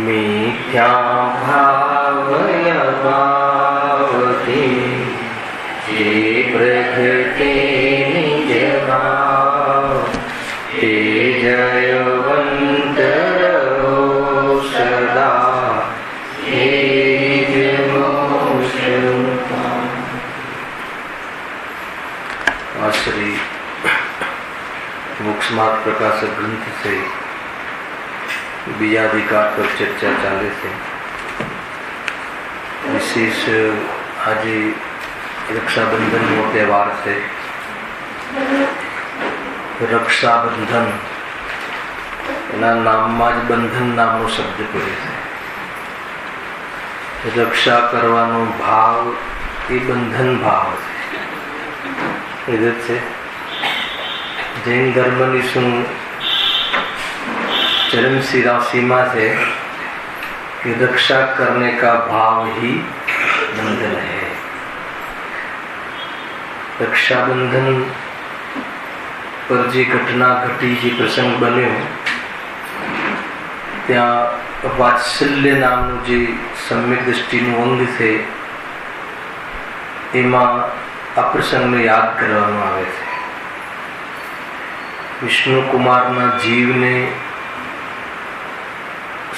मिथ्या भावय भावती जे प्रकृति निज भाव ते जयवंत रहो सदा हे श्री मोक्ष मार्ग प्रकाशक ग्रंथ से बीजाधिकार पर चर्चा चाले से विशेष आज रक्षाबंधन नो त्यौहार से रक्षाबंधन एना नाममां ज बंधन नामनो शब्द पड़े छे। रक्षा करवानो भाव ए बंधन भाव छे। जैन धर्मनी शू चरम सीमा से कि रक्षा करने का भाव ही बंधन है। रक्षाबंधन पर जी घटना घटी, जी प्रसंग बन्यो त्या वात्सल्य नामनु जे सम्यक दृष्टिनु अंग छे एमां आ प्रसंगने याद करवामां आवे छे। विष्णु कुमारना जीवने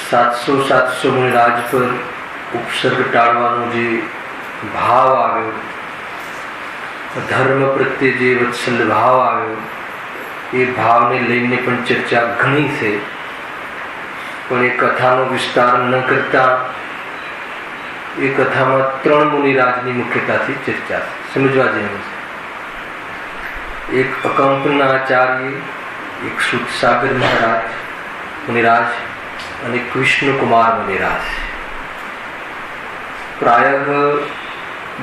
700 मुनिराज पर उपसर्ग टाळवानो जे भाव आव्यो, धर्म प्रत्ये जे वत्सल भाव आव्यो, ए भावने लईने पण चर्चा घणी छे। पण ए कथानो विस्तार न करता ए कथामां 3 मुनिराजनी मुख्यताथी चर्चा समजवा जेवी छे। एक अकंपनाचार्य, एक सूतसागर महाराज मुनिराज અને કૃષ્ણ કુમાર મુનિરાજ પ્રાયઃ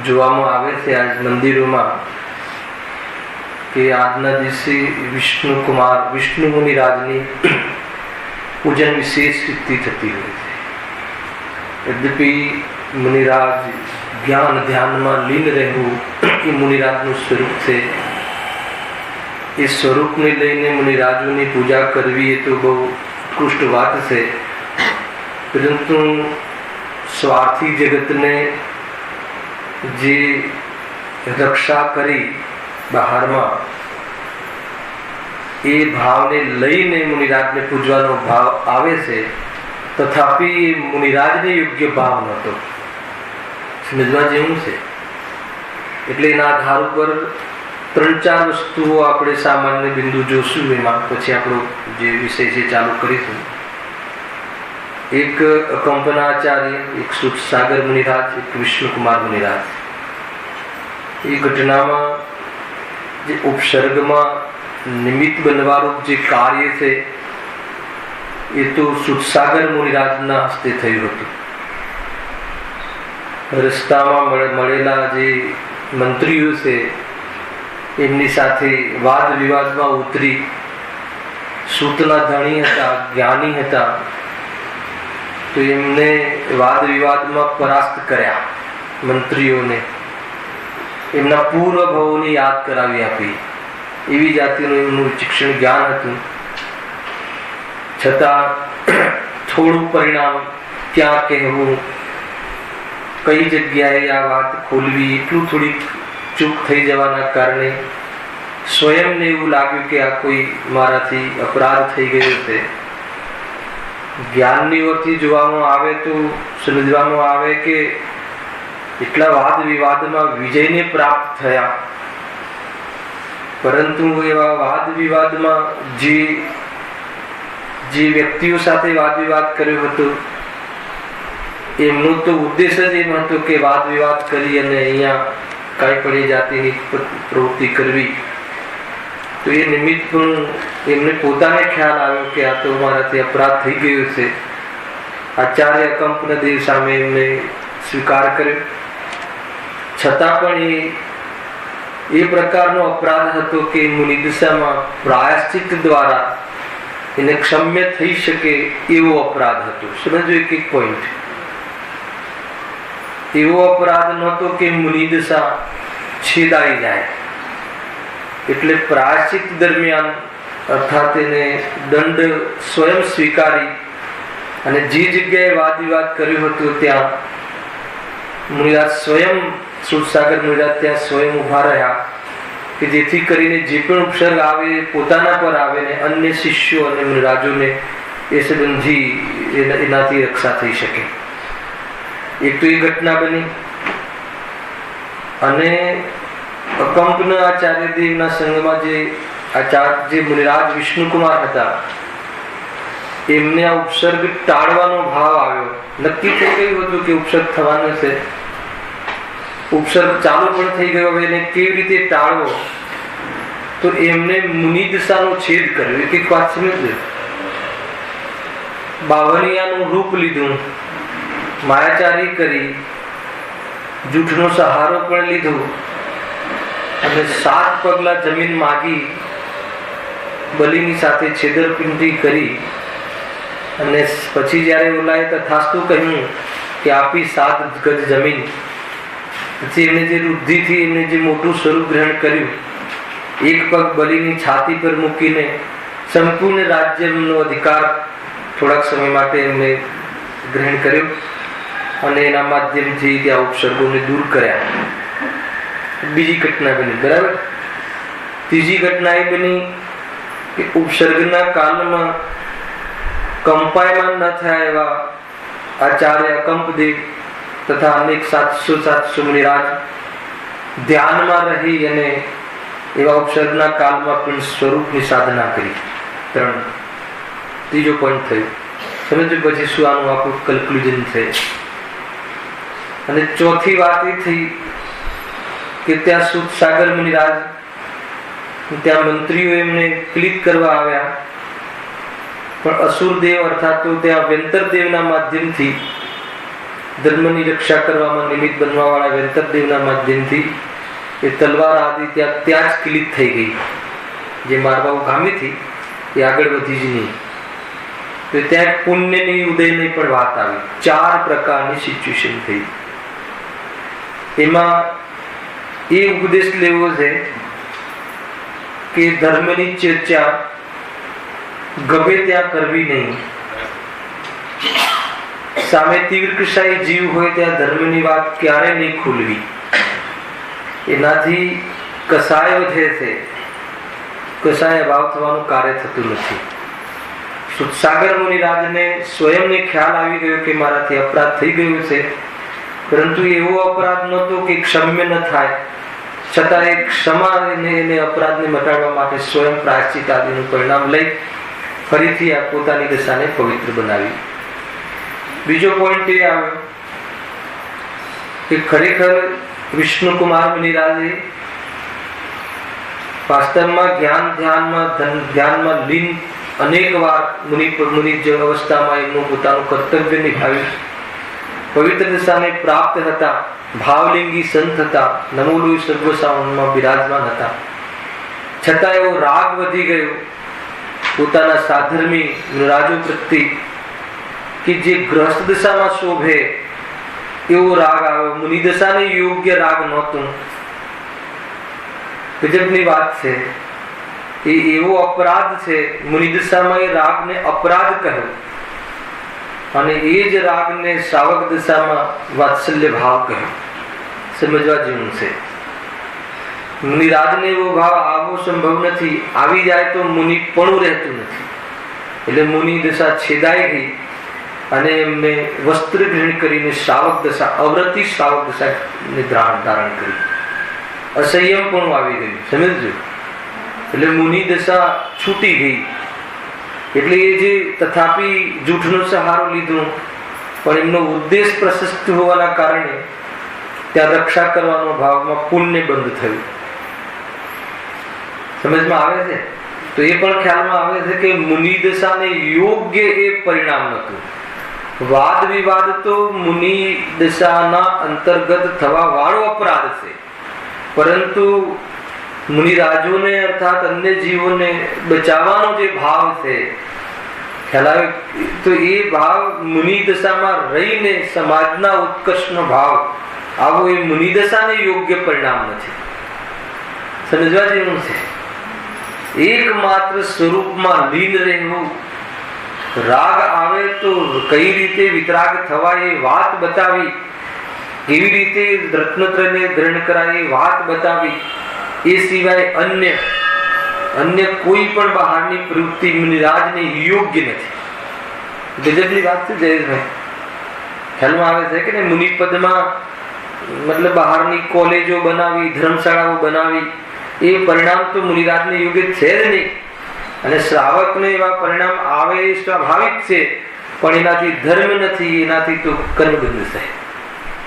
જોવામાં આવે છે આજ મંદિરોમાં કે આજના દિવસે વિષ્ણુ મુનિરાજની પૂજન વિશેષ રીતે થતી હોય છે। यद्यपि मुनिराज ज्ञान ध्याનમાં લીન રહેવું એ મુનિરાજનું સ્વરૂપ છે। એ સ્વરૂપને લઈને મુનિરાજોની પૂજા કરવી એ તો બહુ उत्कृष्ट बात है। परंतु स्वार्थी जगत ने जे रक्षा करी बाहर में ए भाव ने लईने मुनिराज ने पूजवानो भाव आवे से, तथापि मुनिराज ने योग्य भाव नतो समझवा जेवुं छे। एटले एना आधार पर 3-4 वस्तुओं આપણે સામાન્ય બિંદુ જોશું, એમાં પછી આપણો જે વિષય છે ચાલુ કરીશું। એક અકંપનાચાર્ય, એક સુતસાગર મુનિરાજ, એક વિષ્ણુકુમાર મુનિરાજ। એ ઘટનામાં જે ઉપસર્ગમાં નિમિત્ત બનવાનું જે કાર્ય છે એ તો સુતસાગર મુનિરાજના હસ્તે થયું હતું। રસ્તામાં મળેલા જે મંત્રીઓ છે એમની સાથે વાદ વિવાદમાં ઉતરી સૂતના ધણી હતા, જ્ઞાની હતા, તો એમને વાદ વિવાદમાં પરાસ્ત કર્યા મંત્રીઓને। એમના પૂર્વ ભાવોની યાદ કરાવી આપી, એવી જાતિનું એમનું શિક્ષણ જ્ઞાન હતું। છતાં થોડું પરિણામ ક્યાં કહેવું, કઈ જગ્યાએ આ વાત ખોલવી, એટલું થોડીક चूक थई जवाना कारणे स्वयं ने एवं लाग्यु कि आ कोई माराथी अपराध थई गयो छे। ज्ञाननी ओरथी जोवामां आवे तो समजवामां आवे के એટલા વાદ વિવાદમાં વિજયને પ્રાપ્ત થયા, પરંતુ એવા વાદ વિવાદમાં જે વ્યક્તિઓ સાથે વાદ વિવાદ કર્યો હતો એમનો તો ઉદ્દેશ જ એમ હતો કે વાદ વિવાદ કરી અને અહીંયા કાંઈ પણ એ જાતિની પ્રવૃત્તિ કરવી, તો એ નિમિત્ત પણ એમને પોતાને ખ્યાલ આવ્યો કે આ તો મારાથી અપરાધ થઈ ગયો છે. આચાર્ય કંપનદેવ સામે એમને સ્વીકાર કર્યો, છતાં પણ એ પ્રકારનો અપરાધ હતો કે મુનિદશામાં પ્રાયશ્ચિત દ્વારા એને ક્ષમ્ય થઈ શકે એવો અપરાધ હતો. સમજો એક પોઈન્ટ. એવો અપરાધ નહોતો કે મુનિદશા છેદાઈ જાય, એટલે પ્રાયશ્ચિત દરમિયાન અર્થાત એને દંડ સ્વયં સ્વીકારી અને જે જગ્યાએ વાદ વિવાદ કર્યો હતો ત્યાં મુનિરાજ સ્વયં, સુરસાગર મુનિરાજ ત્યાં સ્વયં ઉભા રહ્યા કે જેથી કરીને જે પણ ઉપસર્ગ આવે પોતાના પર આવે ને અન્ય શિષ્યો અને મુનિરાજોને એ સંબંધી એનાથી રક્ષા થઈ શકે. એક તો એ ઘટના બની. અને અકંપના આચાર્ય દેવના સંઘમાં જે મુનિરાજ વિષ્ણુકુમાર હતા, એમને આ ઉપસર્ગ ટાળવાનો ભાવ આવ્યો. નક્કી થઈ ગયું હતું કે ઉપસર્ગ થવાનો છે, ઉપસર્ગ ચાલુ પણ થઈ ગયો, હવે એને કેવી રીતે ટાળવો, તો એમને મુનિદશાનો છેદ કર્યો. એક વાત સમજો, બાવળિયાનું રૂપ લીધું, માયાચારી કરી, જૂઠનો સહારો પણ લીધો અને 7 પગલા જમીન માગી, બલિની સાથે છેતરપિંડી કરી અને પછી જયારે ઓલાએ તથાસ્તુ કહ્યું કે આપી 7 ગજ જમીન, પછી એમને જે વૃદ્ધિથી એમને જે મોટું સ્વરૂપ ગ્રહણ કર્યું, એક પગ બલિની છાતી પર મૂકીને સંપૂર્ણ રાજ્યનો અધિકાર થોડાક સમય માટે એમને ગ્રહણ કર્યો અને એના માધ્યમથી ત્યાં ઉપસર્ગોને દૂર કર્યા. બીજી ઘટના બની. બરાબર. ત્રીજી ઘટના એ બની કે ઉપસર્ગના કાલમાં કંપાયમાન ન થયા એવા આચાર્ય અકંપદેવ તથા અનેક 700 મુનિરાજ ધ્યાનમાં રહી અને એવા ઉપસર્ગના કાલમાં પણ સ્વરૂપની સાધના કરી. 3. ત્રીજો પોઈન્ટ થયો. સમજો પછી શું આનું આપણું કન્ક્લુઝન છે. અને ચોથી વાત એ થઈ કે ત્યાં સુદસાગર મુનિરાજ, ત્યાં મંત્રીઓ એમને ક્લિક કરવા આવ્યા, પણ અસુરદેવ અર્થાત તો ત્યાં વેંતરદેવના માધ્યમથી ધર્મની રક્ષા કરવામાં નિમિત્ત બનવા વાળા વેંતરદેવના માધ્યમથી એ તલવાર આદિ ત્યાં જ ક્લિક થઈ ગઈ. જે મારવા ગામી હતી એ આગળ વધી જ નહીં. તો ત્યાં પુણ્યની ઉદયની પણ વાત આવી. 4 પ્રકારની સિચ્યુએશન થઈ. એમાં એ ઉપદેશ લેવો છે કે ધર્મની ચર્ચા ગમે ત્યાં કરવી નહીં. સામે તીવ્ર કસાઈ જીવ હોય ત્યાં ધર્મની વાત ક્યારે નહીં ખોલવી. એનાથી કસાય વધે છે, કસાય અભાવ થવાનું કાર્ય થતું નથી. સુદસાગર મુનિરાજને સ્વયંને ખ્યાલ આવી ગયો કે મારાથી અપરાધ થઈ ગયો છે, પરંતુ એવો અપરાધ નહોતો કે ક્ષમ્ય ન થાય, છતાં એ ક્ષમા એને અપરાધને મટાડવા માટે સ્વયં પ્રાયશ્ચિત આદિનું પરિણામ લઈ ફરીથી આ પોતાની દશાને પવિત્ર બનાવી. બીજો પોઈન્ટ એ આવ્યો કે ખરેખર વિષ્ણુકુમાર મુનિરાજે વાસ્તવમાં ધ્યાનમાં લીન અનેક વાર મુનિ અવસ્થામાં એમનું પોતાનું કર્તવ્ય નિભાવ્યું. પવિત્ર દશાને પ્રાપ્ત હતા, ભાવલિંગી સંત હતા, નમોલુઈ સર્વસાવનમાં બિરાજમાન હતા, છતાં એવો રાગ વધી ગયો પોતાના સાધર્મી રાજો પ્રત્યે કે જે ગ્રસ્ત દશામાં શોભે એવો રાગ આવ્યો. મુનિ દશાને યોગ્ય રાગ નહોતું. ગજબની વાત છે. એ એવો અપરાધ છે, મુનિ દશામાં એ રાગને અપરાધ કહ્યો અને એ જ રાગને શ્રાવક દશામાં વાત્સલ્ય ભાવ કહ્યો. સમજવા જેવું છે. મુનિરાજને એવો ભાવ આવવો સંભવ નથી. આવી જાય તો મુનિ પણ રહેતું નથી. એટલે મુનિ દશા છેદાઈ ગઈ અને એમને વસ્ત્ર ગ્રહણ કરીને શ્રાવક દશા, અવ્રતિ શ્રાવક દશાને ધારણ કરી. અસંયમ પણ આવી ગયું. સમજજો. એટલે મુનિ દશા છૂટી ગઈ. એટલે એ જે તથાપી જૂઠનો સહારો લીધો, પણ એમનો ઉદ્દેશ પ્રશસ્ત હોવાના કારણે ત્યાં રક્ષા કરવાનો ભાવમાં પુણ્ય બંધ થયું. સમજમાં આવે છે? તો એ પણ ખ્યાલમાં આવે છે કે મુનિ દશાને યોગ્ય એ પરિણામ નતું. વાદ વિવાદ તો મુનિ દશાના અંતર્ગત થવા વાળો અપરાધ છે, પરંતુ મુનિરાજોને અર્થાત અન્ય જીવોને બચાવવાનો જે ભાવ છે, ખ્યાલ આવે, તો એ ભાવ મુનિ દશામાં રહીને સમાજના ઉત્કર્ષનો ભાવ આવો એ મુનિ દશાને યોગ્ય પરિણામ નથી. સમજવા જેવું છે. એકમાત્ર સ્વરૂપમાં લીન રહેવું, રાગ આવે તો કઈ રીતે વિતરાગ થવાય એ વાત બતાવી, કેવી રીતે રત્નત્રયને દ્રઢ કરાય એ વાત બતાવી, એ સિવાય અન્ય કોઈ પણ બહારની પ્રવૃત્તિ મુનિરાજને યોગ્ય નથી. ગજબની વાત છે જયેશભાઈ. ખ્યાલમાં આવે છે કે મુનિપદમાં મતલબ બહારની કોલેજો બનાવી, ધર્મશાળાઓ બનાવી, એ પરિણામ તો મુનિરાજને યોગ્ય છે જ નહીં. અને શ્રાવકને એવા પરિણામ આવે એ સ્વાભાવિક છે, પણ એનાથી ધર્મ નથી, એનાથી તો કર્મબંધ છે.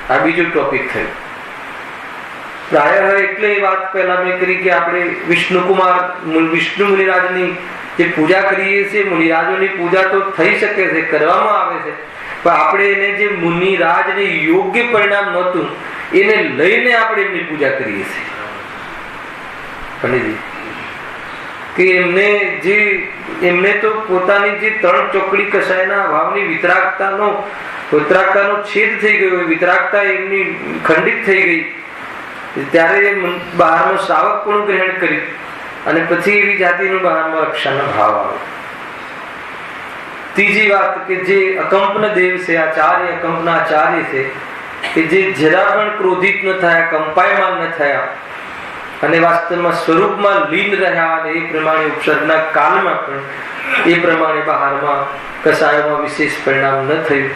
આ બીજું ટોપિક થયું. પ્રાય એટલે એ વાત પહેલા મેં કરી કે આપણે વિષ્ણુ મુનિરાજની જે પૂજા કરીએ છીએ, મુનિરાજોની પૂજા તો થઈ શકે છે, કરવામાં આવે છે, પણ આપણે એને જે મુનિરાજને યોગ્ય પરિણામ નહોતું એને લઈને આપણે એમની પૂજા કરીએ છીએ. પંડિતજી કે એમને તો પોતાની જે ત્રણ ચોકડી કસાયના ભાવની વિતરાગતાનો છેદ થઈ ગયો, વિતરાગતા એમની ખંડિત થઈ ગઈ, ત્યારે બહારનો શ્રાવક પણ ગ્રહણ કરી અને પછી એવી જાતિનું બહારમાં રક્ષાનો ભાવ આવે. ત્રીજી વાત કે જે અકંપન દેવ છે, આચાર્ય અકંપના આચાર્ય છે, કે જે જરા પણ ક્રોધિત ન થયા, કંપાયમાન ન થયા અને વાસ્તવમાં સ્વરૂપમાં લીન રહ્યા, અને એ પ્રમાણે ઉપસર્ગના કાળમાં પણ એ પ્રમાણે બહારમાં કસાયોમાં વિશેષ પરિણામ ન થયું.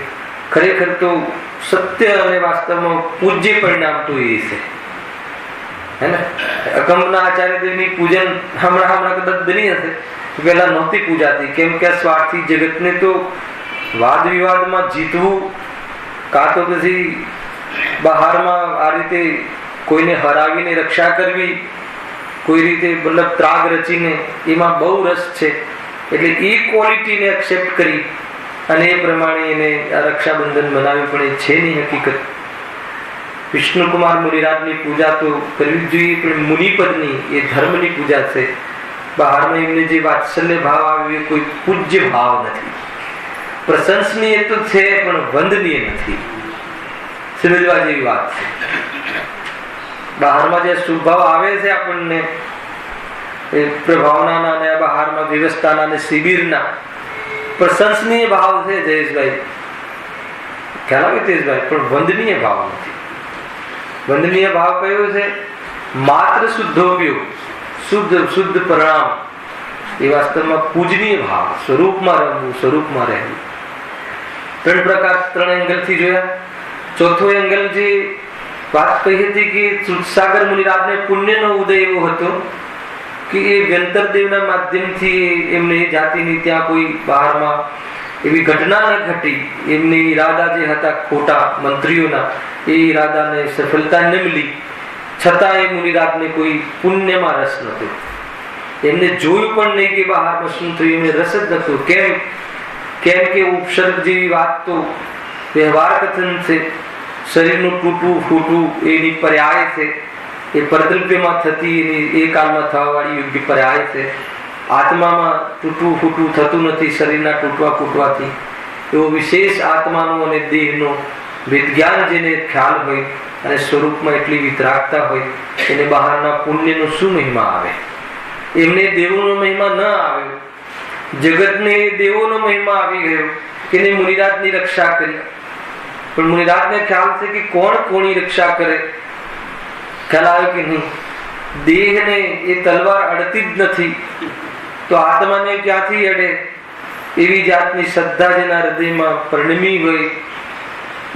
ખરેખર તો સત્ય અને વાસ્તવમાં પૂજ્ય પરિણામ તો એ છે. અકંપના આચાર્યદેવની પૂજન હમણાં કદાચ બની હશે, પેલા નહોતી પૂજાતી. કેમ કે સ્વાર્થી જગતને તો વાદ વિવાદમાં જીતવું, કાં તો પછી બહારમાં આ રીતે કોઈને હરાવીને રક્ષા કરવી, કોઈ રીતે મતલબ ત્રાગ રચીને, એમાં બહુ રસ છે. એટલે એ ક્વોલિટીને એક્સેપ્ટ કરી અને એ પ્રમાણે એને રક્ષાબંધન બનાવ્યું, પણ એ છે નહીં હકીકત. વિષ્ણુકુમાર મુનિરાજની પૂજા તો કરવી જ જોઈએ, પણ મુનિપદની એ ધર્મની પૂજા છે. બહારમાં એમને જે વાત્સલ્ય ભાવ આવ્યો એ કોઈ પૂજ્ય ભાવ નથી. પ્રશંસનીય તો છે પણ વંદનીય નથી. સમજવા જેવી વાત છે. બહારમાં જે શુભ ભાવ આવે છે આપણને એ પ્રભાવના અને બહારમાં વ્યવસ્થાના અને શિબિરના પ્રશંસનીય ભાવ છે જયેશભાઈ, ખ્યાલ આવે તેજભાઈ, પણ વંદનીય ભાવ નથી. વંદનીય ભાવ કયો છે? માત્ર શુદ્ધોપયોગ, શુદ્ધ પરિણામ, એ વાસ્તવમાં પૂજનીય ભાવ, સ્વરૂપમાં રહેવું, સ્વરૂપમાં રહેવું. ત્રણ પ્રકાર, ત્રણ એંગલથી જોયા. ચોથો એંગલ જે વાત કહી હતી કે સુરસાગર મુનિરાજને પુણ્યનો ઉદય એવો હતો કે એ વ્યંતરદેવના માધ્યમથી એમને જાતિની ત્યાં કોઈ બહારમાં એવી ઘટના ન ઘટી. એમને ઈરાદા જે હતા ખોટા મંત્રીઓના, એ ઈરાદાને સફળતા ન મળી, છતાં એ મુનિરાજને કોઈ પુણ્યમાં રસ નહોતો. એમને જોયું પણ નહીં કે બહારમાં શું થયું, એમને રસ જ નહોતો. કેમ કે ઉપસર્ગ જેવી વાત તો વ્યવહાર કથન છે. શરીરનું તૂટવું ફૂટવું એની પર્યાય છે, એ પરદ્રવ્યમાં થતી એની એ કાળમાં થવા વાળી યોગ્ય પર્યાય છે. આત્મામાં તૂટવું ફૂટવું થતું નથી શરીરના તૂટવા ફૂટવાથી. એવો વિશેષ આત્માનો અને દેહનો વિજ્ઞાન જેને ખ્યાલ હોય અને સ્વરૂપમાં એટલી વિતરાગતા હોય, એને બહારના પુણ્યનો શું મહિમા આવે? એમને દેવોનો મહિમા ન આવ્યો, જગતને દેવોનો મહિમા આવી ગયો કે એને મુનિરાજની રક્ષા કરી. પણ મુનિરાજને ખ્યાલ છે કે કોણ કોની રક્ષા કરે, ખ્યાલ આવે કે નહીં? દેહને એ તલવાર અડતી જ નથી, તો આત્માને ક્યાંથી અડે? એવી જાતની શ્રદ્ધા જેના હૃદયમાં પરિણમી હોય,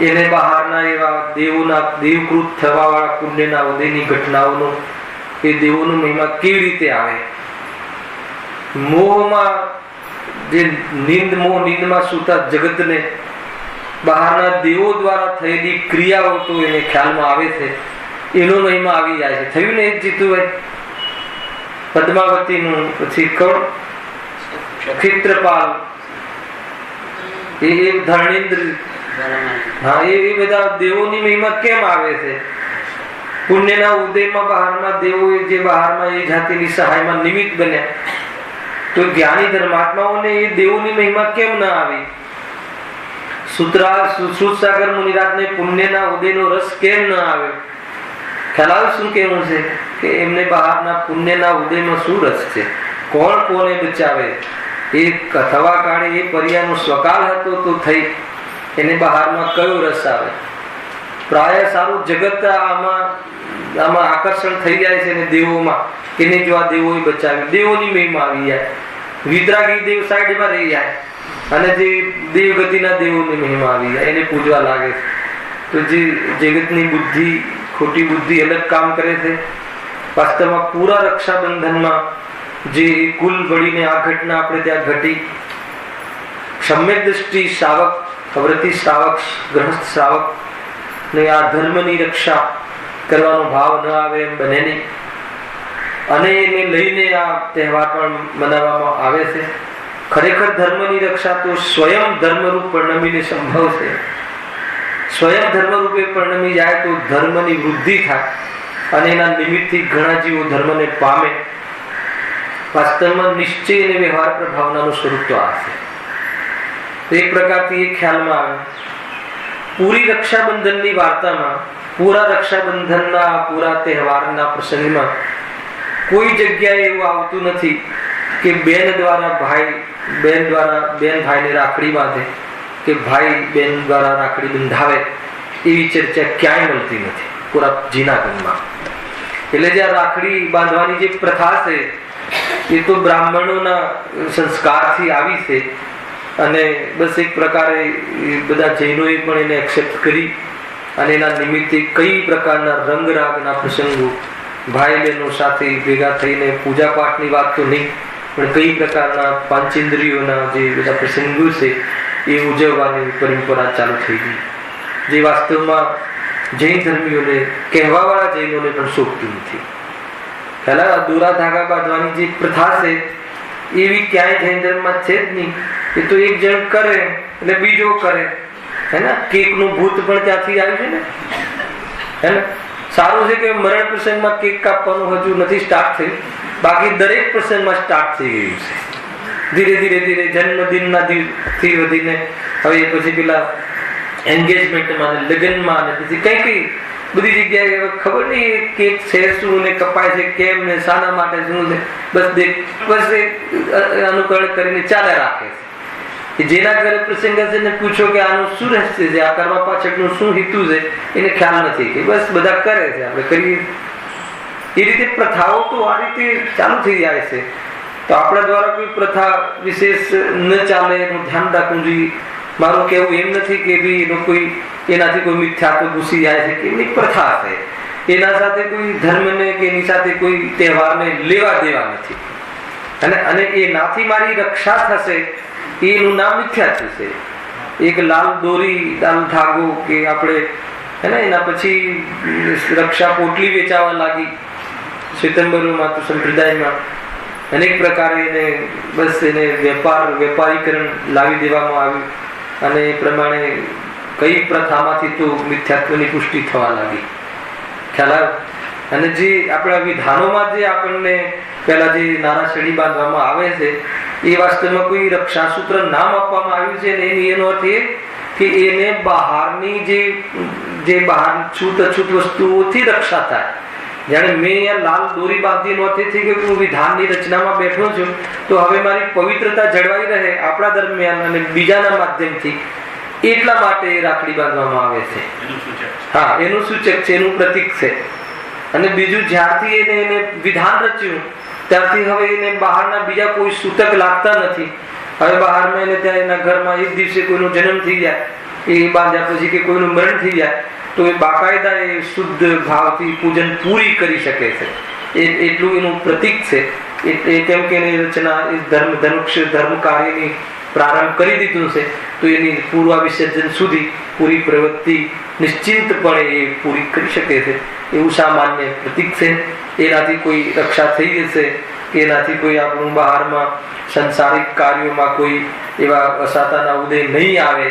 એને બહારના એવા દેવોના દેવકૃત થવા વાળા પુણ્યના ઉદયની ઘટનાઓનો એ દેવોનો મહિમા કેવી રીતે આવે? મોહમાં જે નીંદમાં સૂતા જગતને બહારના દેવો દ્વારા થયેલી ક્રિયાઓ તો એને ખ્યાલમાં આવે છે, એનો મહિમા આવી જાય છે. થયું ને? જીતુભાઈ, પદ્માવતીનું, પછી કોણ, ક્ષેત્રપાલ, એ ધર્મેન્દ્ર, હા, એ બધા દેવોની મહિમા કેમ આવે છે? પુણ્યના ઉદયમાં બહારના દેવો જે બહારમાં એ જાતિની સહાયમાં નિમિત્ત બન્યા, તો જ્ઞાની ધર્માત્માઓને એ દેવોની મહિમા કેમ ના આવી? સૂતસાગર મુનિરાજને પુણ્યના ઉદયનો રસ કેમ ન આવ્યો? ખ્યાલ શું કેવું છે કે એમને બહારના પુણ્યના ઉદયમાં શું રસ છે? કોણ કોને બચાવે? એ થવા કાળે એ પર્યાનો સ્વકાલ હતો તો થઈ એને બહારમાં કયો રસ આવે? પ્રાય સારું જગત આમાં આકર્ષણ થઈ જાય છે ને દેવોમાં, એને જો આ દેવોએ બચાવ્યું, દેવોની મહિમા આવી જાય. વિતરાગી દેવ સાઈડમાં રહી જાય અને જે દેવગતિના દેવોની મહિમા આવી જાય, એને પૂજવા લાગે છે. તો જે જગતની બુદ્ધિ, ખોટી બુદ્ધિ અલગ કામ કરે છે. વાસ્તવમાં પૂરા રક્ષાબંધનમાં જે કુલ વળીને આ ઘટના આપણે ત્યાં ઘટી, સમ્યક દ્રષ્ટિ શ્રાવક, વ્રતિ શ્રાવક, ગ્રહસ્થ શ્રાવક ને આ ધર્મની રક્ષા કરવાનો ભાવ ન આવે એમ બને નહીં, અને એને લઈને આ તહેવાર પણ મનાવવામાં આવે છે. ખરેખર ધર્મની રક્ષા તો સ્વયં ધર્મરૂપ પરિણમીને સંભવ છે. સ્વયં ધર્મરૂપે પરિણમી જાય તો ધર્મની વૃદ્ધિ થાય અને એના નિમિત્તથી ઘણા જીવો ધર્મને પામે. વાસ્તવમાં નિશ્ચય અને વ્યવહાર પ્રભાવનાનું સ્વરૂપ તો આ છે. એક પ્રકારથી એ ખ્યાલમાં આવે. પૂરી રક્ષાબંધનની વાર્તામાં, પૂરા રક્ષાબંધનના પૂરા તહેવારના પ્રસંગમાં કોઈ જગ્યાએ એવું આવતું નથી કે બેન દ્વારા ભાઈને રાખડી બાંધે કે ભાઈ બેન દ્વારા રાખડી બંધાવે, એવી ચર્ચા ક્યાંય મળતી નથી પૂરા જીનાગરમાં. એટલે જે રાખડી બાંધવાની જે પ્રથા છે એ તો બ્રાહ્મણોના સંસ્કારથી આવી છે, અને બસ એક પ્રકારે બધા જૈનોએ પણ એને એક્સેપ્ટ કરી અને એના નિમિત્તે કઈ પ્રકારના રંગરાગના પ્રસંગો, ભાઈ બહેનો સાથે ભેગા થઈને પૂજા પાઠની વાત તો નહીં, પણ કઈ પ્રકારના પાંચેન્દ્રિયોના જે બધા પ્રસંગો છે એ ઉજવવાની પરંપરા ચાલુ થઈ ગઈ, જે વાસ્તવમાં જૈન ધર્મીઓને, કહેવાવાળા જૈનોને પણ શોભતું નથી. પહેલા દોરા ધાગા બાંધવાની જે પ્રથા છે એવી ક્યાંય જૈન ધર્મમાં છે જ નહીં. એ તો એક જણ કરે એટલે બીજો કરે, હે ને? કેકનું ભૂત પણ ત્યાંથી આવ્યું છે ને, હે ને? સારું છે કે મરણ પ્રસંગમાં કેક કાપવાનું હજુ નથી સ્ટાર્ટ થયું, બાકી દરેક પ્રસંગમાં સ્ટાર્ટ થઈ ગયું છે. ધીરે ધીરે જન્મદિનના દિવસથી વધીને હવે પછી પેલા એન્ગેજમેન્ટમાં, લગ્નમાં, અને પછી કઈ બધી જગ્યાએ ખબર નહીં કેક છે શું ને કપાય છે કેમ ને શાના માટે શું છે, બસ અનુકરણ કરીને ચાલ્યા રાખે છે. જેના ઘરે પ્રસંગ હશે ને પૂછો કે આનું શું રહસ્ય છે, આ કરવા પાછળનું શું હેતુ છે, એને ખ્યાલ નથી, કે બસ બધા કરે છે, આપણે કરીએ. એ રીતે પ્રથાઓ તો આ રીતે ચાલુ થઈ જાય છે. તો આપણા દ્વારા કોઈ પ્રથા વિશેષ ન ચાલે એનું ધ્યાન રાખવું જોઈએ. મારું કહેવું એમ નથી કે ભાઈ એનો કોઈ એનાથી કોઈ મિથ્યાત્વ ઘૂસી જાય છે, કે એની પ્રથા છે, એના સાથે કોઈ ધર્મને કે એની સાથે કોઈ તહેવારને લેવા દેવા નથી, અને એનાથી મારી રક્ષા થશે એનું નામ મિથ્યાત્વ છે. એક લાલ દોરી, લાલ ધાગો કે આપણે, હે ને, એના પછી રક્ષા પોટલી વેચાવા લાગી શ્વેતંબરોમાં, તો સંપ્રદાયમાં અનેક પ્રકારે એને બસ એને વેપારીકરણ લાવી દેવામાં આવ્યું, અને એ પ્રમાણે કઈ પ્રથામાંથી તો મિથ્યાત્વની પુષ્ટિ થવા લાગી. ખ્યાલ? અને જે આપણા વિધાનોમાં જે આપણને પહેલા જે નારાશડી બાંધવામાં આવે છે એ વાસ્તવમાં કોઈ રક્ષાસૂત્ર નામ આપવામાં આવ્યું છે, ને એનો અર્થ એ કે એને બહારની જે બહાર છૂટ અછૂત વસ્તુઓથી રક્ષા થાય. જાણે મેં અહીંયા લાલ દોરી બાંધી નહોતી થઈ કે હું વિધાનની રચનામાં બેઠો છું, તો હવે મારી પવિત્રતા જળવાઈ રહે આપણા દરમિયાન અને બીજાના માધ્યમથી, એટલા માટે રાખડી બાંધવામાં આવે છે. હા, એનું સૂચક છે, એનું પ્રતીક છે. અને બીજું, જ્યારથી એને વિધાન રચ્યું ત્યારથી હવે એને બહારના બીજા કોઈ સૂતક લાગતા નથી. હવે બહારમાં એને ત્યાં એના ઘરમાં એક દિવસે કોઈનો જન્મ થઈ જાય, એ બાંધ્યા પછી કે કોઈનું મરણ થઈ જાય, તો એ બાકાયદા એ શુદ્ધ ભાવથી પૂજન પૂરી કરી શકે છે. એટલું એનું પ્રતીક છે. એ કેમ કે એની રચના એ ધર્મ કાર્યની પ્રારંભ કરી દીધું છે તો એની પૂર્વ વિસર્જન સુધી પૂરી પ્રવૃત્તિ નિશ્ચિંતપણે એ પૂરી કરી શકે છે. એવું સામાન્ય પ્રતીક છે. એનાથી કોઈ રક્ષા થઈ જશે, એનાથી કોઈ આપણું બહારમાં સંસારિક કાર્યોમાં કોઈ એવા અસાતાના ઉદય નહીં આવે,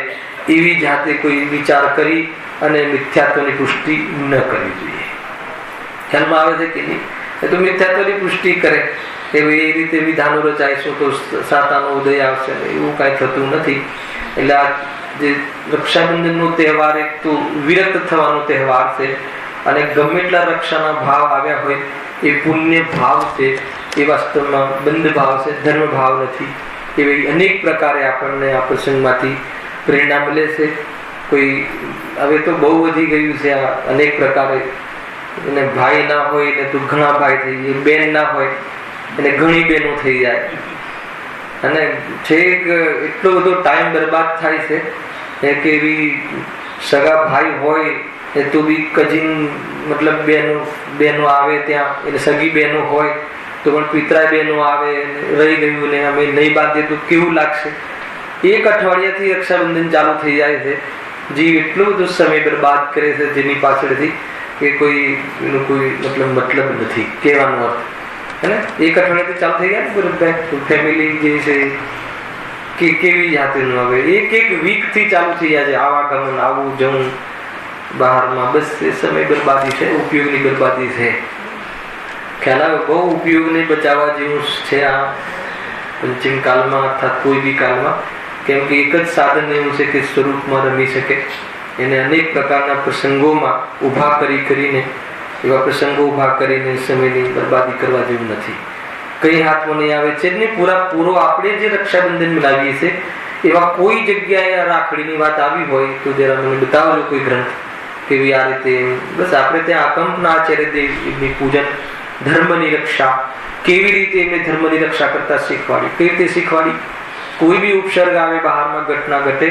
એવી જાતે કોઈ વિચાર કરી અને મિથ્યાત્વની પુષ્ટિ ન કરવી જોઈએ. ખ્યાલમાં આવે છે કે નહીં? એ તો મિથ્યાત્વની પુષ્ટિ કરે એ રીતે વિધાનો રચાઈશું તો સાતાનો ઉદય આવશે, એવું કાંઈ થતું નથી. એટલે આ જે રક્ષાબંધનનો તહેવાર એક તો વિરક્ત થવાનો તહેવાર છે, અને ગમે એટલા રક્ષાના ભાવ આવ્યા હોય એ પુણ્ય ભાવ છે, એ વાસ્તવમાં બંધ ભાવ છે, ધર્મ ભાવ નથી. એવી અનેક પ્રકારે આપણને આ પ્રસંગમાંથી પ્રેરણા મળે છે. કોઈ હવે તો બહુ વધી ગયું છે આ અનેક પ્રકારે. એને ભાઈ ના હોય એને તો ઘણા ભાઈ થઈ જાય, બેન ના હોય એને ઘણી બહેનો થઈ જાય, અને છેક એટલો બધો ટાઈમ બરબાદ થાય છે કે એવી સગા ભાઈ હોય એ તો બી કજીન મતલબ બહેનો આવે ત્યાં, એને સગી બહેનો હોય તો પણ પિતરાય બહેનો આવે, રહી ગયું ને અમે નહીં બાંધીએ તો કેવું લાગશે. એક અઠવાડિયાથી રક્ષાબંધન ચાલુ થઈ જાય છે. જીવ એટલો બધો સમય બરબાદ કરે છે જેની પાછળથી કે કોઈ મતલબ નથી કહેવાનો અર્થ. હે એક અઠવાડિયાથી ચાલુ થઈ ગયા બરોબર. ફેમિલી જે છે કે કેવી જાતનું હવે એક વીકથી ચાલુ થઈ જાય છે આવાગમન, આવું જવું બહારમાં. બસ એ સમય બરબાદી છે, ઉપયોગની બરબાદી છે. ખ્યાલ આવે? બહુ ઉપયોગને બચાવવા જેવું છે આ પંચમ કાળમાં અર્થાત કોઈ બી કાળમાં. કેમ કે એક જ સાધન એવું છે કે સ્વરૂપમાં રમી શકે. એને અનેક પ્રકારના પ્રસંગોમાં ઊભા કરીને એવા પ્રસંગો ઊભા કરીને સમયની બરબાદી કરવા જેવું નથી. કઈ હાથમાં નહીં આવે છે ને પૂરો આપણે જે રક્ષાબંધન મનાવીએ છીએ એવા કોઈ જગ્યાએ રાખડીની વાત આવી હોય તો જરા મને બતાવજો કોઈ ગ્રંથ કેવી આ રીતે. બસ આપણે ત્યાં અકંપના આચાર્ય દેવની પૂજન, ધર્મની રક્ષા, કેવી રીતે એમને ધર્મની રક્ષા કરતા શીખવાડી. કઈ રીતે શીખવાડી? કોઈ બી ઉપસર્ગ આવે બહારમાં ઘટના ઘટે,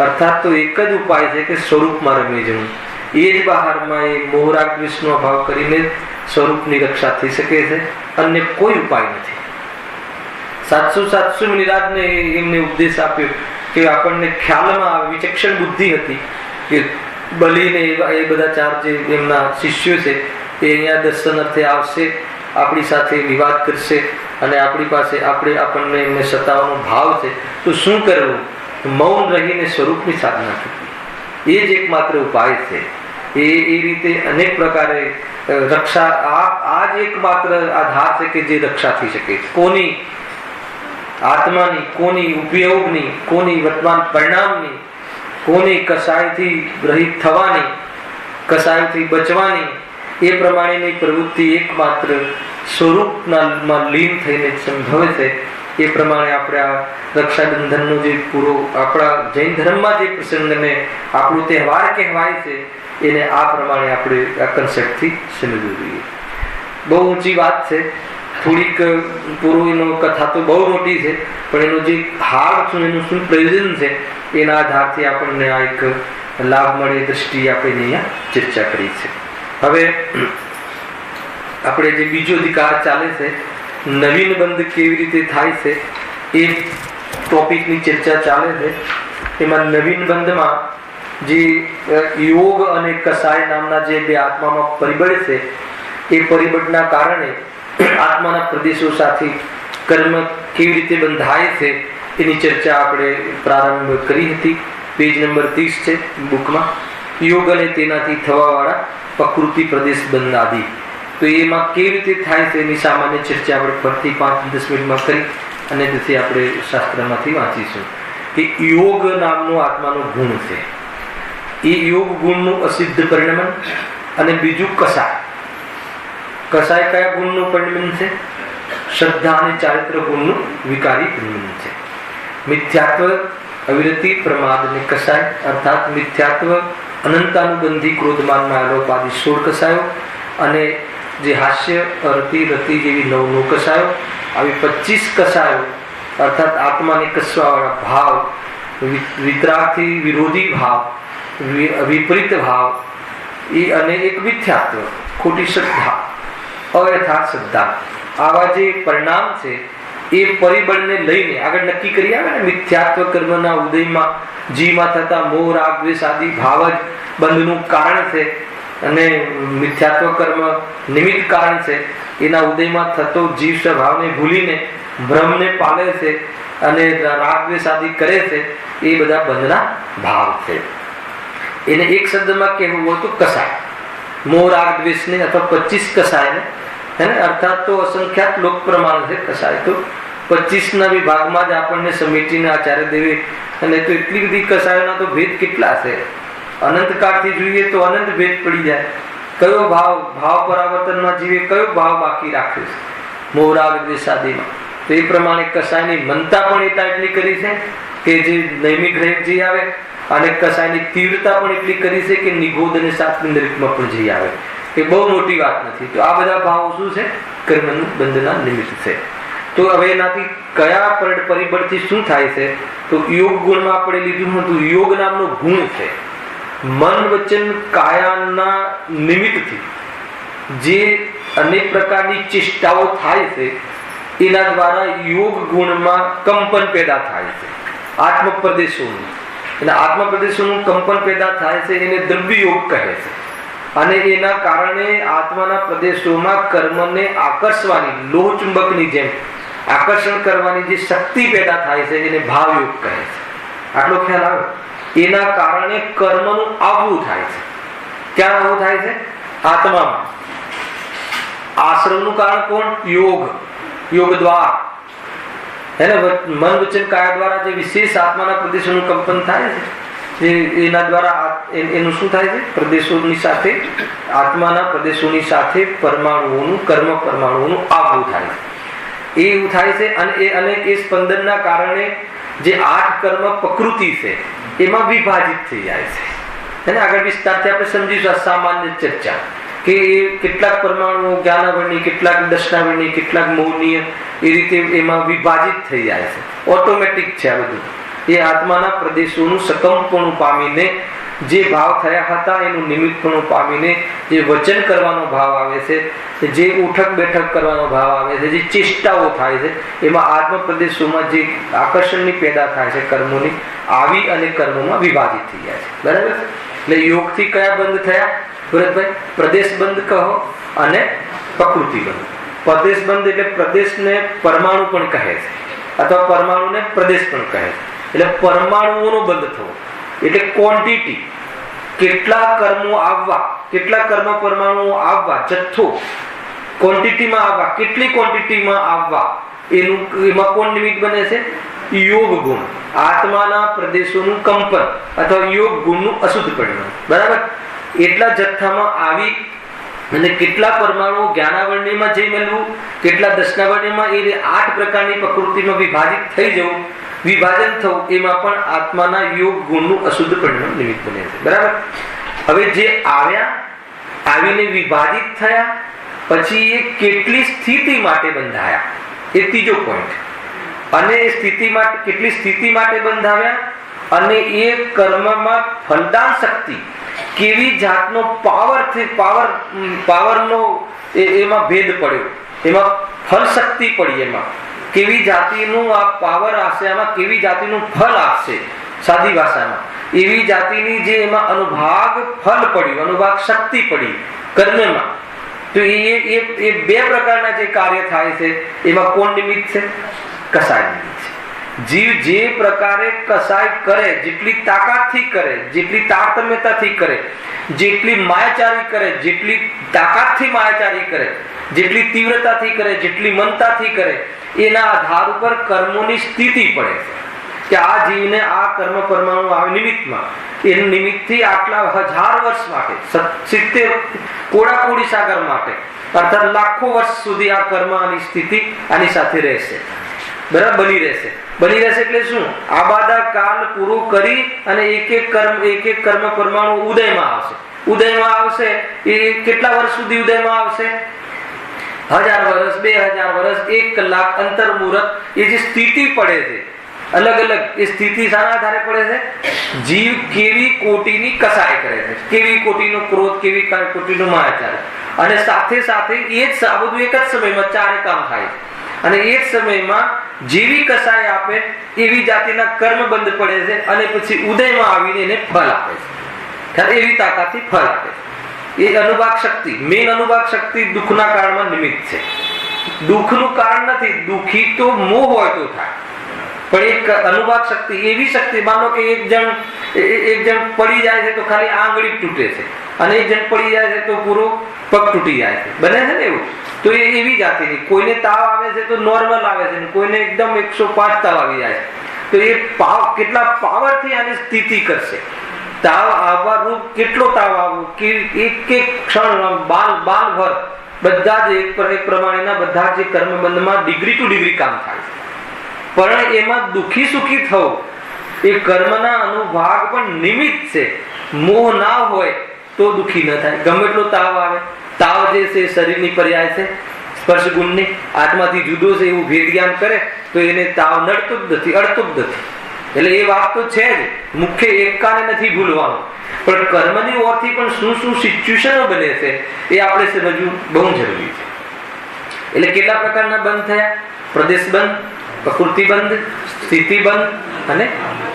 અર્થાત તો એક જ ઉપાય છે કે સ્વરૂપમાં રમી જવું. એ જ બહારમાં એ મોહરાગ દ્વેષનો અભાવ કરીને સ્વરૂપની રક્ષા થઈ શકે છે, અન્ય કોઈ ઉપાય નથી. 700 મુનિરાજને એમને ઉપદેશ આપ્યો કે આપણને ખ્યાલમાં આવે, વિચક્ષણ બુદ્ધિ હતી કે બલિને એ બધા 4 જે એમના શિષ્યો છે એ અહીંયા દર્શન અર્થે આવશે, આપણી સાથે વિવાદ કરશે અને આપણી પાસે આપણને એમને સતાવવાનો ભાવ છે તો શું કરવું? મૌન રહીને સ્વરૂપની સાધના કરવી. એ જ એકમાત્ર ઉપાય છે. એ રીતે અનેક પ્રકારે રક્ષા, આ જ એકમાત્ર આધાર છે કે જે રક્ષા થઈ શકે. કોની? આત્માની, કોની ઉપયોગની, કોની વર્તમાન પરિણામની, કોની કસાયથી રહિત થવાની, કસાયથી બચવાની. એ પ્રમાણેની પ્રવૃત્તિ એકમાત્ર સ્વરૂપમાં લીન થઈને સંભવે છે. એ પ્રમાણે આપણે આ રક્ષાબંધનનો જે પૂરો આપણા જૈન ધર્મમાં જે પ્રસંગને આપણો તહેવાર કહેવાય છે એને આ પ્રમાણે આપણે આ કન્સેપ્ટથી સમજવું જોઈએ. બહુ ઊંચી વાત છે, થોડીક પૂરો એનો કથા તો બહુ મોટી છે, પણ એનો જે હાર શું, એનું શું પ્રયોજન છે એના આધારથી આપણને આ એક લાભ મળે દ્રષ્ટિએ આપણે અહીંયા ચર્ચા કરી છે. હવે આપણે જે બીજો અધિકાર ચાલે છે, નવીન બંધ કેવી રીતે થાય છે એ ટોપિકની ચર્ચા ચાલે છે. એમાં નવીન બંધમાં જે યોગ અને કસાય નામના જે બે આત્મામાં પરિબળ છે એ પરિબળના કારણે આત્માના પ્રદેશો સાથે કર્મ કેવી રીતે બંધાય છે એની ચર્ચા આપણે પ્રારંભ કરી હતી. પેજ નંબર 30 છે બુકમાં. યોગ અને તેનાથી થવાવાળા પ્રકૃતિ પ્રદેશ બંધ આદિ. તો એમાં કેવી રીતે થાય છે એની સામાન્ય ચર્ચા આપણે ફરતી 5-10 મિનિટમાં કરી અને તેથી આપણે શાસ્ત્રમાંથી વાંચીશું કે યોગ નામનો આત્માનો ગુણ છે. એ યોગ ગુણનું અસિદ્ધ પરિણમન અને બીજું કસાય. કસાય કયા ગુણનું પરિણમન છે? શ્રદ્ધા અને ચારિત્ર ગુણનું વિકારી પરિણમન છે. મિથ્યાત્વ, અવિરતિ, પ્રમાદ અને કસાય અર્થાત મિથ્યાત્વ, અનંતાનુબંધી, ક્રોધમાનમાં આલોપાદી 16 કસાયો અને જે હાસ્ય, અરતિ, રતિ જેવી 9 કસાયો, આવી 25 કસાયો અર્થાત આત્માને કસવાવાળા ભાવ, વિતરાગથી વિરોધી ભાવ, વિપરીત ભાવ, એ અને એક મિથ્યાત્વ, ખોટી શ્રદ્ધા, અયથાર્થ શ્રદ્ધા, આવા જે પરિણામ છે એ પરિબળને લઈને આગળ નક્કી કરી આવે ને, મિથ્યાત્વ કર્મના ઉદયમાં જીવમાં થતા મોહ રાગ દ્વેષ આદિ ભાવ જ બંધનું કારણ છે અને મિથ્યાત્વ કર્મ નિમિત્ત કારણ છે. એના ઉદયમાં થતો જીવ સ્વભાવને ભૂલીને ભ્રમને પાલે છે અને રાગ દ્વેષ આદિ કરે છે, એ બધા બંધના ભાવ છે. એને એક શબ્દમાં કહેવું હોય તો કસાય. મોહ રાગ દ્વેષને અથવા 25 કસાયને, હે, અર્થાત તો અસંખ્યાત લોક પ્રમાણ છે કસાય. તો 25ના વિભાગમાં જ આપણને સમેટીને આચાર્ય દેવે અને તો એટલી બધી કસાયોના તો ભેદ કેટલા છે. અનંતકાળથી જોઈએ તો અનંત ભેદ પડી જાય. કયો ભાવ પરાવર્તનમાં જીવે, કયો ભાવ બાકી રાખે છે મોહ રાગ દ્વેષ આદિમાં. તો એ પ્રમાણે કસાયની મનતા પણ એ ટાઈપની કરી છે કે જે નૈમિક રહિત જઈ આવે, અને કસાયની તીવ્રતા પણ એટલી કરી છે કે નિગોદ અને સાત્વિન્દ્રિકમાં પણ જઈ આવે. એ બહુ મોટી વાત નથી. તો આ બધા ભાવો શું છે? કર્મનું બંધના નિમિત્ત છે. તો હવે એનાથી કયા પરિબળથી શું થાય છે? તો યોગ ગુણમાં આપણે લીધું હતું, યોગ નામનો ગુણ છે. મન વચન કાયાના નિમિત્તથી જે અનેક પ્રકારની ચેષ્ટાઓ થાય છે, એના દ્વારા યોગ ગુણમાં કંપન પેદા થાય છે. આત્મપ્રદેશોનું, અને આત્મપ્રદેશોનું કંપન પેદા થાય છે, એને દ્રવ્ય યોગ કહે છે. અને એના કારણે આત્માના પ્રદેશોમાં કર્મને આકર્ષવાની, લોહ ચુંબકની જેમ આકર્ષણ કરવાની જે શક્તિ પેદા થાય છે, એને ભાવ યોગ કહે છે. આટલો ખ્યાલ આવે? એના કારણે કર્મનું આવવું થાય છે. ક્યાં આવવું થાય છે? આત્મામાં. આશ્રમનું કારણ કોણ? યોગ. યોગ દ્વાર, એને મન વચન કાયા દ્વારા જે વિશેષ આત્માના પ્રદેશોનું કંપન થાય છે, એના દ્વારા એનું શું થાય છે? પ્રદેશોની સાથે, આત્માના પ્રદેશોની સાથે પરમાણુઓનું, કર્મ પરમાણુઓનું આવવું થાય છે. એવું થાય છે. અને એ સ્પંદનના કારણે જે 8 કર્મ પ્રકૃતિ છે એમાં વિભાજિત થઈ જાય છે. એને આગળ વિસ્તારથી આપણે સમજીશું આ સામાન્ય ચર્ચા કે કેટલાક પરમાણુઓ જ્ઞાનાવરણી, કેટલાક દર્શનાવરણી, કેટલાક મૌનીય, એ રીતે એમાં વિભાજિત થઈ જાય છે. ઓટોમેટિક છે આ બધું. એ આત્માના પ્રદેશોનું સકંપણું પામીને જે ભાવ થયા હતા એનું નિમિત્તપણું પામીને જે વચન કરવાનો ભાવ આવે છે, જે ઉઠક બેઠક કરવાનો ભાવ આવે છે, જે ચેષ્ટાઓ થાય છે, એમાં આત્મ પ્રદેશોમાં જે આકર્ષણની પેદા થાય છે કર્મોની, આવી અને કર્મોમાં વિભાજિત થઈ જાય છે. બરાબર? એટલે યોગથી કયા બંધ થયા ભરતભાઈ? પ્રદેશ બંધ કહો અને પ્રકૃતિ બંધ. પ્રદેશ બંધ એટલે પ્રદેશને પરમાણુ પણ કહે છે, અથવા પરમાણુને પ્રદેશ પણ કહે છે. એટલે પરમાણુઓનો બંધ થવો એટલે ક્વોન્ટિટી, કેટલા કર્મો આવવા, કેટલા કર્મ પરમાણુઓ આવવા, જથ્થો ક્વોન્ટિટીમાં આવવા, કેટલી ક્વોન્ટિટીમાં આવવા, એમાં કોણ નિમિત્ત બને છે? યોગ ગુણ. આત્માના પ્રદેશોનું કંપન અથવા યોગ ગુણનું અશુદ્ધ પરિણામ. બરાબર? એટલા જથ્થામાં આવી અને કેટલા પરમાણુ જ્ઞાનાવરણીમાં જઈ મળવું, કેટલા દર્શનાવરણીમાં, એ 8 પ્રકારની પ્રકૃતિમાં વિભાજિત થઈ જવું, વિભાજન થવું, એમાં પણ આત્માના યોગ ગુણનું અશુદ્ધ પરિણામ નિમિત્ત બને છે. બરાબર? હવે જે આવ્યા, આવીને વિભાજિત થયા, પછી એ કેટલી સ્થિતિ માટે બંધાયા, એ ત્રીજો પોઈન્ટ. અને એ સ્થિતિ માટે, કેટલી સ્થિતિ માટે બંધાવ્યા, અને એ કર્મમાં ફલદાન શક્તિ, કેવી જાતનો પાવરનો એમાં ભેદ પડ્યો, એમાં ફલ શક્તિ પડી, એમાં કેવી જાતિનું આ પાવર આવશે, આમાં કેવી જાતિનું ફલ આપશે. સાદી ભાષામાં એવી જાતિની જે એમાં અનુભાગ ફલ પડ્યું, અનુભાગ શક્તિ પડી કર્મમાં. તો એ 2 પ્રકારના જે કાર્ય થાય છે, એમાં કોણ નિમિત્ત છે? કસાય નિમિત્ત છે. જીવ જે પ્રકારે કસાય કરે, જેટલી તાકાતથી કરે, જેટલી તારતમ્યતાથી કરે, જેટલી માયાચારી કરે, જેટલી તાકાતથી માયાચારી કરે, જેટલી તીવ્રતાથી કરે, જેટલી મનતાથી કરે, એના આધાર ઉપર કર્મોની સ્થિતિ પડે છે કે આ જીવને આ કર્મ પરમાણુ આવે નિમિત્તમાં, એનું નિમિત્તથી આટલા 1000 વર્ષ માટે, 70 કોડાકોડી સાગર માટે, અર્થાત લાખો વર્ષ સુધી આ કર્મ, આની સ્થિતિ આની સાથે રહેશે. બરાબર? બની રહેશે. બની રહેશે એટલે શું? આબાદા કાલ પૂરું કરી અને એક એક કર્મ પરમાણુ ઉદયમાં આવશે. ઉદયમાં આવશે એ કેટલા વર્ષ સુધી ઉદયમાં આવશે? 1000 વર્ષ, 2000 વર્ષ, 1 કલાક, અંતર મુહૂર્ત, એ જે સ્થિતિ પડે છે અલગ અલગ, એ સ્થિતિ શાના આધારે પડે છે? જીવ કેવી કોટીની કસાય કરે છે, કેવી કોટીનો ક્રોધ, કેવી કોટીનો માયાચાર, અને સાથે સાથે એ જ આ બધું એક જ સમયમાં 4 કામ થાય. અને એ જ સમયમાં જેવી કસાય આપે એવી જાતિના કર્મ બંધ પડે છે અને પછી ઉદયમાં આવીને એને ફળ આપે છે. એવી તાકાતથી ફળ આપે છે. એ અનુભાગ શક્તિ, મેન અનુભાગ શક્તિ દુઃખના કાળમાં નિમિત્ત છે. દુઃખનું કારણ નથી, દુઃખી તો મોહ હોય તો થાય, પણ એક અનુભાગ શક્તિ એવી શક્તિ, માનો કે એક જણ પડી જાય છે તો ખાલી આંગળી તૂટે છે અને એક જણ પડી જાય છે તો પૂરો પગ તૂટી જાય છે, બને છે ને એવું. તો એ એવી જાતિની, કોઈને તાવ આવે છે તો નોર્મલ આવે છે, કોઈને એકદમ 105 તાવ આવી જાય છે. તો એ કેટલા પાવરથી આની સ્થિતિ કરશે. તાવ આવવા રૂપ કેટલો તાવ આવવો, કે એક ક્ષણ બાલ ભર બધા જ એક પ્રમાણેના બધા જે કર્મબંધમાં ડિગ્રી ટુ ડિગ્રી કામ થાય છે. પણ એમાં દુઃખી સુખી થવું એ કર્મના અનુભાગ પણ નિમિત્ત છે. મોહ ના હોય તો દુઃખી ન થાય. ગમે એટલો તાવ આવે, તાવ જે છે શરીરની પર્યાય છે, સ્પર્શ ગુણની, આત્માથી જુદો છે એવું ભેદ જ્ઞાન કરે તો એને તાવ નડતો જ નથી, અડતો જ નથી. એટલે એ વાત તો છે જ, મુખ્ય એકાને નથી ભૂલવાનું. પણ કર્મની ઓરથી પણ શું શું સિચ્યુએશનો બને છે એ આપણે સમજવું બહુ જરૂરી છે. એટલે કેટલા પ્રકારના બંધ થયા? પ્રદેશ બંધ, પ્રકૃતિ બંધ, સ્થિતિ બંધ અને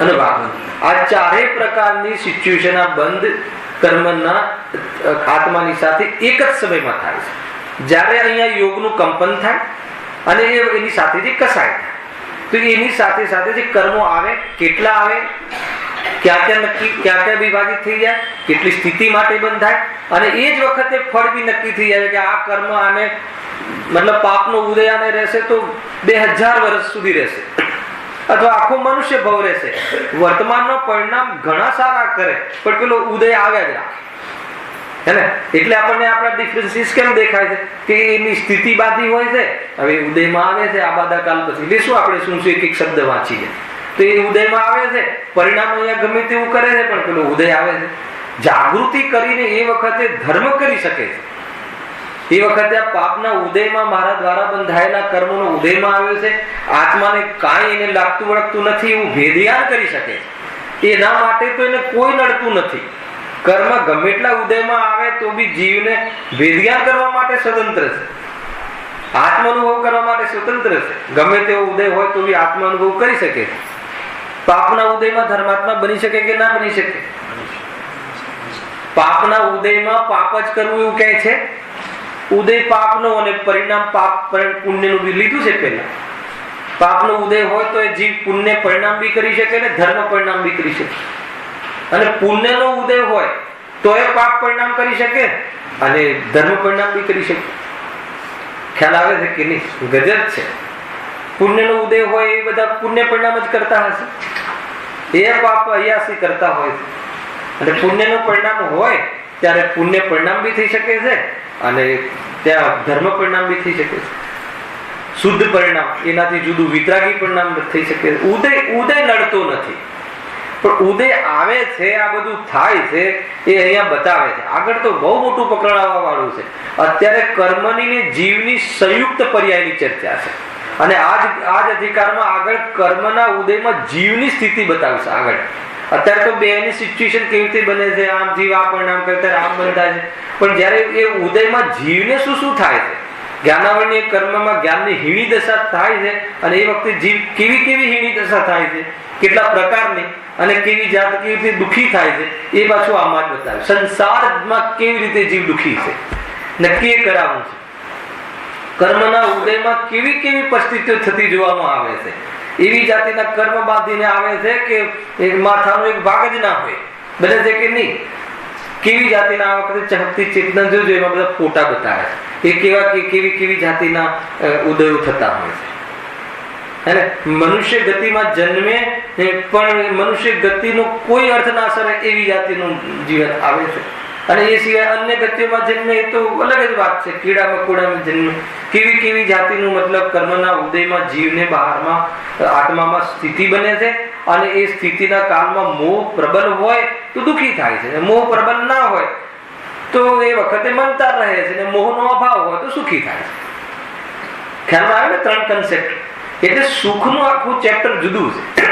અનુભાગ બંધ. આ ચારેય પ્રકારની સિચ્યુએશન આ બંધ કર્મના આત્માની સાથે એક જ સમયમાં થાય છે. જ્યારે અહીંયા યોગનું કંપન થાય અને એની સાથે જે કસાય થાય, તો એની સાથે સાથે જે કર્મો આવે, કેટલા આવે, ક્યાં વિભાજિત થઈ જાય, કેટલી સ્થિતિ માટે બંધ થાય, અને એ જ વખતે ફળ બી નક્કી થઈ જાય કે આ કર્મ આને મતલબ પાપનો ઉદય આને રહેશે તો 2000 વર્ષ સુધી રહેશે, અથવા આખો મનુષ્ય ભવ રહેશે. વર્તમાનનો પરિણામ ઘણા સારા કરે પણ પેલો ઉદય આવ્યા જ રાખે, હે ને? એટલે આપણને આપણા ડિફરન્સીસ કેમ દેખાય છે કે એની સ્થિતિ બાંધી હોય છે. હવે ઉદયમાં આવે છે, આ બાદા કાલ પછી લેશું આપણે શું શું એક શબ્દ વાંચીએ તો એ ઉદયમાં આવે છે, પરિણામ અહીંયા ગમે તેવું કરે છે પણ પેલો ઉદય આવે છે. જાગૃતિ કરીને એ વખતે ધર્મ કરી શકે છે. એ વખતે આ પાપના ઉદયમાં મારા દ્વારા બંધાયેલા કર્મોનો ઉદયમાં આવ્યો છે, આત્માને કાંઈ એને લાગતું વળગતું નથી એવું ભેદયાન કરી શકે છે. એના માટે તો એને કોઈ નડતું નથી. કર્મ ગમે એટલા ઉદયમાં આવે તો બી જીવને ભેદયાન કરવા માટે સ્વતંત્ર છે, આત્માનુભવ કરવા માટે સ્વતંત્ર છે. ગમે તેવો ઉદય હોય તો બી આત્માનુભવ કરી શકે છે. પાપના ઉદયમાં ધર્માત્મા બની શકે કે ના બની શકે? પાપના ઉદયમાં પાપ જ કરવું એવું કહે છે. ઉદય પાપનો અને પરિણામ પાપ પુણ્યનું બી લીધું છે. પહેલા પાપનો ઉદય હોય તો એ જીવ પુણ્ય પરિણામ બી કરી શકે ને ધર્મ પરિણામ બી કરી શકે, અને પુણ્યનો ઉદય હોય તો એ પાપ પરિણામ કરી શકે અને ધર્મ પરિણામ બી કરી શકે. ખ્યાલ આવે છે કે નહીં? ગજબ છે. પુણ્યનો ઉદય હોય એ બધા પુણ્ય પરિણામ જ કરતા હશે, એ પાપ અયાસી કરતા હોય છે. અને પુણ્યનું પરિણામ હોય ત્યારે પુણ્ય પરિણામ બી થઈ શકે છે અને ત્યાં ધર્મ પરિણામ બી થઈ શકે છે. શુદ્ધ પરિણામ એનાથી જુદું વિતરાગી પરિણામ થઈ શકે છે. ઉદય નડતો નથી, પણ ઉદય આવે છે, આ બધું થાય છે એ અહીંયા બતાવે છે. આગળ તો બહુ મોટું પકડાવવા વાળું છે. અત્યારે કર્મની ને જીવની સંયુક્ત પર્યાયની ચર્ચા છે, અને આજ અધિકારમાં આગળ કર્મના ઉદયમાં જીવની સ્થિતિ બતાવશે. આગળ અત્યારે તો બેની સિચ્યુએશન કેવી રીતે બને છે, આમ જીવ આ પરિણામ કરતા આમ બંધાય છે, પણ જ્યારે એ ઉદયમાં જીવને શું શું થાય છે, જ્ઞાનાવરણીય કર્મમાં જ્ઞાનની હીણી દશા થાય છે, અને એ વખતે જીવ કેવી કેવી હીણી દશા થાય છે, કેટલા પ્રકારની, અને કેવી જાત કેવી રીતે દુઃખી થાય છે, એ પાછું આમાં જ બતાવે. સંસારમાં કેવી રીતે જીવ દુઃખી છે નક્કી કરાવવું છે. કર્મના ઉદયમાં કેવી કેવી પરિસ્થિતિઓ થતી જોવામાં આવે છે. એવી જાતિના કર્મ બાંધીને આવે છે કે માથાનો એક ભાગ જ ના હોય, બને છે કે નહીં? કેવી જાતિના આ વખતે ચહકતી ચેતના જોજો, એમાં બધા ફોટા બતાવે છે. એ કેવી કેવી જાતિના ઉદયો થતા હોય છે, હે ને? મનુષ્ય ગતિમાં જન્મે પણ મનુષ્ય ગતિનો કોઈ અર્થ ના સરે એવી જાતિનું જીવન આવે છે. અને એ સિવાય અન્ય ગતિઓમાં જન્મે એ તો અલગ જ વાત છે. કીડા મકોડામાં જન્મે કેવી કેવી જાતિનું મતલબ કર્મના ઉદયમાં જીવને બહારમાં આત્મામાં સ્થિતિ બને છે, અને એ સ્થિતિના કાળમાં મોહ પ્રબલ હોય તો દુઃખી થાય છે, મોહ પ્રબલ ના હોય તો એ વખતે મનતા રહે છે, અને મોહનો અભાવ હોય તો સુખી થાય છે. ખ્યાલ આવે ને? 3 કન્સેપ્ટ. એટલે સુખનું આખું ચેપ્ટર જુદું છે.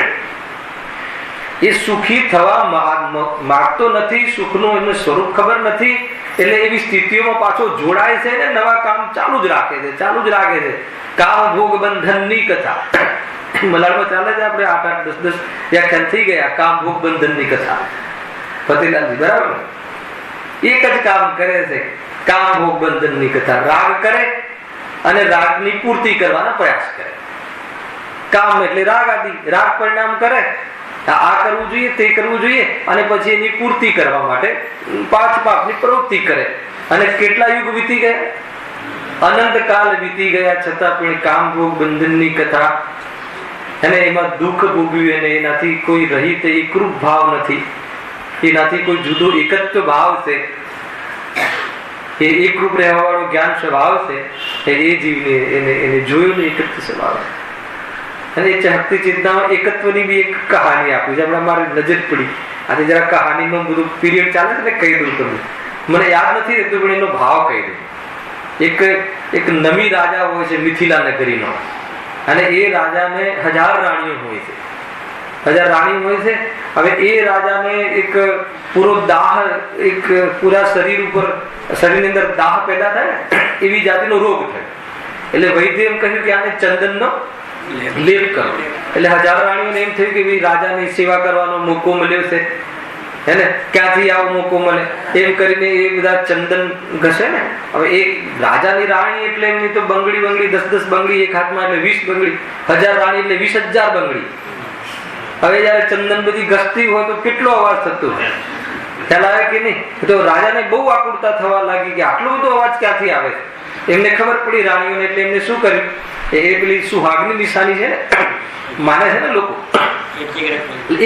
એ સુખી થવા માગતો નથી, સુખનું એનું સ્વરૂપ ખબર નથી, એટલે એવી સ્થિતિઓમાં પાછો જોડાય છે ને નવા કામ ચાલુ જ રાખે છે. કામ ભોગ બંધનની કથા મલાડમાં ચાલે છે. આપણે 8-8, 10-10 વ્યાખ્યાન થઈ ગયા કામ ભોગ બંધનની કથા. ફતેલાલજી બરાબર એક જ કામ કરે છે, કામ ભોગ બંધનની કથા. રાગ કરે અને રાગની પૂર્તિ કરવાના પ્રયાસ કરે. કામ એટલે રાગ આદિ, રાગ પરિણામ કરે, આ કરવું જોઈએ તે કરવું જોઈએ, અને પછી એની પૂર્તિ કરવા માટે પાંચ પાપની પ્રવૃત્તિ કરે. અને કેટલા યુગ વીતી ગયા, અનંત કાલ વીતી ગયા, છતાં પણ કામ ભોગ બંધનની કથા, અને એમાં દુઃખ ભોગવ્યું, અને એનાથી કોઈ રહિત એકરૂપ ભાવ નથી, એનાથી કોઈ જુદો એકત્વ ભાવ છે, એ એકરૂપ રહેવા વાળો જ્ઞાન સ્વભાવ છે, એ જીવને એને જોયું ને એકત્વ સ્વભાવ છે. અને એ ચહકતી ચેતનામાં એકત્વની બી એક કહાની આપી છે. હમણાં મારી નજર પડી, આજે જરા કહાનીનું બધું પીરિયડ ચાલે છે ને, કહી દઉં તમને. મને યાદ નથી રહેતું પણ એનો ભાવ કહી દઉં. એક નમી રાજા હોય છે મિથિલા નગરીનો, અને એ રાજાને 1000 રાણીઓ હોય છે. 1000 રાણી હોય છે. હવે એ રાજાને એક પૂરો દાહ, એક પૂરા શરીરની અંદર દાહ પેદા થાય એવી જાતિનો રોગ થયો. એટલે વૈદ્ય એમ કહ્યું કે આને ચંદનનો લેપ કરો. એટલે 1000 રાણીઓને એમ થયું કે રાજાની સેવા કરવાનો મોકો મળ્યો છે, હે ને, ક્યાંથી આવો મોકો મળે એમ કરીને એ બધા ચંદન ઘસે ને. હવે એક રાજાની રાણી એટલે એમની તો બંગડી 10-10 બંગડી એક હાથમાં, એટલે 20 બંગડી. 1000 રાણી એટલે 20,000 બંગડી. હવે જયારે ચંદન બધી ઘસતી હોય તો કેટલો અવાજ થતો હોય, ખ્યાલ આવે કે નહીં? તો રાજાને બહુ આકુરતા થવા લાગી કે આટલો બધો અવાજ ક્યાંથી આવે. એમને ખબર પડી રાણીઓને, એટલે એમને શું કર્યું, એ પેલી સુહાગની નિશાની છે ને, માને છે ને લોકો,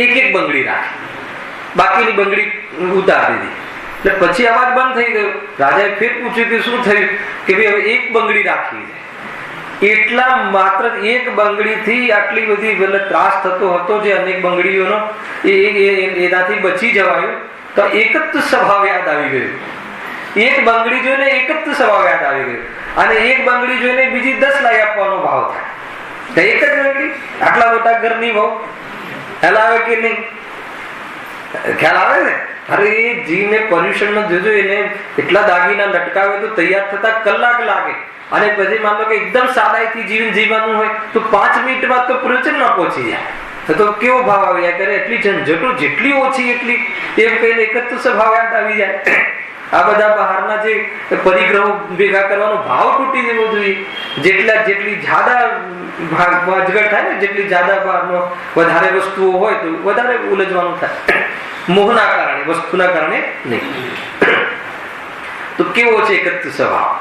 એક બંગડી રાખે, બાકીની બંગડી ઉતારી દીધી. એટલે પછી અવાજ બંધ થઈ ગયો. રાજાએ ફેર પૂછ્યું કે શું થયું, કે ભાઈ હવે એક બંગડી રાખી છે. એટલા માત્ર એક બંગડીથી આટલી બધી ત્રાસ થતો હતો, જે અનેક બંગડીઓનો એનાથી બચી જવાયું. તો એકત્વ સ્વભાવ યાદ આવી ગયું. એક બંગડી જોઈને એકત્વ સ્વભાવ યાદ આવી ગયો, અને એક બંગડી જોઈને બીજી 10 લાખ આપવાનો ભાવ થાય. એક જ બંગડી, આટલા મોટા ઘરની ભાવ, ખ્યાલ આવે કે નહીં? ખ્યાલ આવે ને? અરે એ જીવને પર્યુષણમાં જોજો, એને એટલા દાગીના લટકાવે તો તૈયાર થતા કલાક લાગે. અને પછી માનો કે એકદમ સાદાઈથી જીવન જીવવાનું હોય તો 5 મિનિટમાં તો પ્રવચનમાં પહોંચી જાય. તો કેવો ભાવ આવી જાય, કરે એટલી ઝંઝટો જેટલી ઓછી એટલી, એમ કહીને એકત્વ સ્વભાવ યાદ આવી જાય. આ બધા બહારના જે પરિગ્રહો ભેગા કરવાનો ભાવ તૂટી જવો જોઈએ. જેટલી જ્યાદા અજગળ થાય ને, જેટલી જ્યાદા બહારનો વધારે વસ્તુઓ હોય તો વધારે ઉલझવાનું થાય, મોહના કારણે, વસ્તુના કારણે નહીં. તો કેવો છે એકત્વ સ્વભાવ.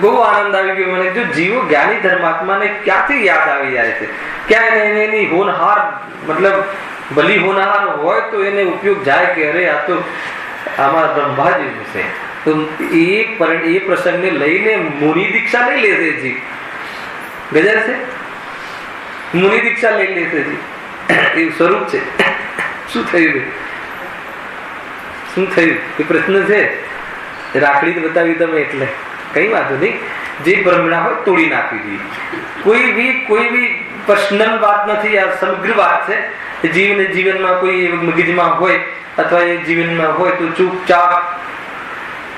બહુ આનંદ આવી ગયો મને. જો જીવો જ્ઞાની ધર્માત્માને ક્યાંથી યાદ આવી જાય છે, ક્યાં એની હોનહાર, મતલબ ભલી હોનહાર હોય તો એને ઉપયોગ જાય કે અરે આ તો આમાં રંભા જેવું છે. તો એ પ્રસંગને લઈને મુનિ દીક્ષા લઈ લેશે જી. ગજર છે, મુનિ દીક્ષા લઈ લેશે જી. એ સ્વરૂપ છે. શું થયું એ પ્રશ્ન છે. રાખડી બતાવી તમે એટલે કઈ વાંધો નહીં. જે ભ્રમણા હોય તોડી નાખવી જોઈએ. કોઈ બી પર્સનલ વાત નથી, આ સમગ્ર વાત છે. જીવનમાં કોઈ મગજમાં હોય અથવા એ જીવનમાં હોય તો ચૂપચાપ,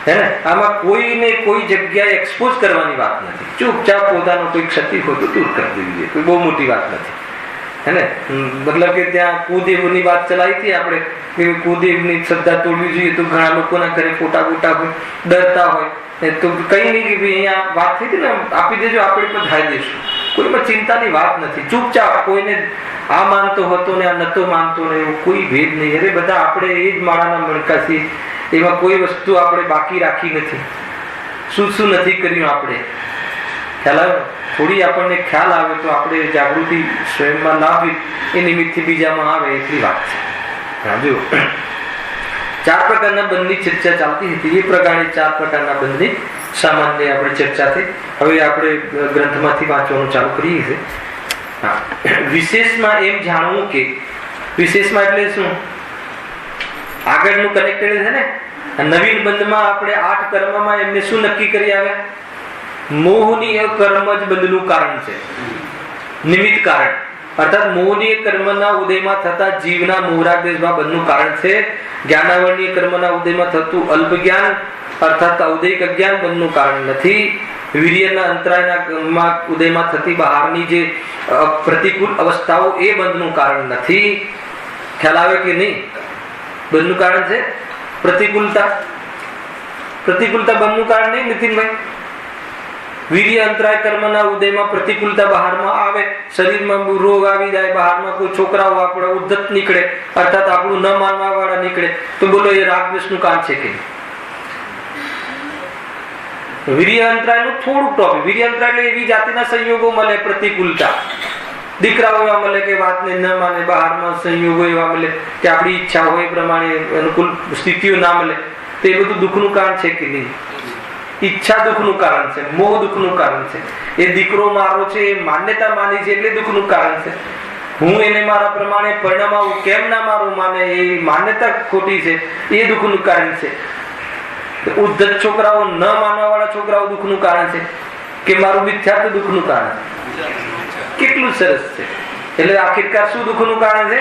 હે ને, આમાં કોઈને કોઈ જગ્યાએ એક્સપોઝ કરવાની વાત નથી. ચૂપચાપ પોતાનો કોઈ ક્ષતિ હોય તો દૂર કરી દેવી જોઈએ. કોઈ બહુ મોટી વાત નથી, હે ને. મતલબ કે ત્યાં કુદેવની વાત ચલાવી હતી આપણે, કે કુદેવની શ્રદ્ધા તોડવી જોઈએ. તો ઘણા લોકોના ઘરે ફોટા હોય, ડરતા હોય, તો કઈ નહીં કે ભાઈ અહીંયા વાત થઈ હતી ને, આપી દેજો, આપણે પણ ધાઈ દઈશું. કોઈમાં ચિંતાની વાત નથી. ચૂપચાપ, કોઈને આ માનતો હતો ને આ નતો માનતો ને એવો કોઈ ભેદ નહીં. અરે બધા આપણે એ જ માળાના મણકા છીએ. એમાં કોઈ વસ્તુ આપણે બાકી રાખી નથી. શું નથી કર્યું આપણે, ખ્યાલ આવે? થોડી આપણને ખ્યાલ આવે તો આપણે જાગૃતિ સ્વયંમાં લાવવી, એ નિમિત્તથી બીજામાં આવે એટલી વાત છે. જો 4 પ્રકારના બંધની ચર્ચા ચાલતી હતી. એ પ્રકારે 4 પ્રકારના બંધની સામાન્ય આપણે ચર્ચા થઈ. હવે આપણે ગ્રંથમાંથી વાંચવાનું ચાલુ કરીએ છીએ. વિશેષમાં એમ જાણવું કે, વિશેષમાં એટલે શું, આગળનું કનેક્ટેડ છે ને. નવીન બંધમાં આપણે 8 કર્મમાં એમને શું નક્કી કરી આવ્યા? મોહની કર્મ જ બંધનું કારણ છે, નિમિત્ત કારણ. અર્થાત મોહનીય કર્મના ઉદયમાં થતા જીવના મોહરાગ દ્વેષમાં બંધનું કારણ છે. જ્ઞાનાવરણીય કર્મના ઉદયમાં થતું અલ્પ જ્ઞાન અર્થાત ઔદયિક અજ્ઞાન બંધનું કારણ નથી. વીર્યના અંતરાયના ઉદયમાં થતી બહારની જે પ્રતિકૂળ અવસ્થાઓ એ બંધનું કારણ નથી. ખ્યાલ આવે કે નહીં? બંધનું કારણ છે પ્રતિકૂળતા. પ્રતિકૂળતા બંધનું કારણ નહીં નીતિનભાઈ. વીર્ય અંતરાય કર્મના ઉદયમાં પ્રતિકૂળતા બહારમાં આવે, શરીરમાં રોગ આવી જાય, બહારમાં કોઈ છોકરાઓ આપણે ઉદ્ધત નીકળે અર્થાત આપણું ન માનવા વાળા નીકળે, તો બોલો એ રાગદ્વેષનું કારણ છે કે? વીર્ય અંતરાય નું થોડું ટોપિક. વીર્ય અંતરાય એટલે એવી જાતિના સંયોગો મળે, પ્રતિકૂળતા, દીકરાઓ એવા મળે કે વાતને ન માને, બહારમાં સંયોગો એવા મળે કે આપણી ઈચ્છા હોય એ પ્રમાણે અનુકૂળ સ્થિતિઓ ના મળે, તો એ બધું દુઃખનું કારણ છે કે નહીં? ઈચ્છા દુઃખનું કારણ છે, મોહ દુઃખનું કારણ છે. એ દીકરો મારો છે એ માન્યતા માની છે એટલે દુઃખનું કારણ છે. હું એને મારા પ્રમાણે પરણાવું કેમ ના મારું માને, એ માન્યતા ખોટી છે, એ દુઃખનું કારણ છે. ઉદ્ધત છોકરાઓ, ન માનવા વાળા છોકરાઓ દુઃખનું કારણ છે કે મારું મિથ્યાત્વ દુઃખનું કારણ છે? કેટલું સરસ છે. એટલે આખિરકાર શું દુઃખનું કારણ છે?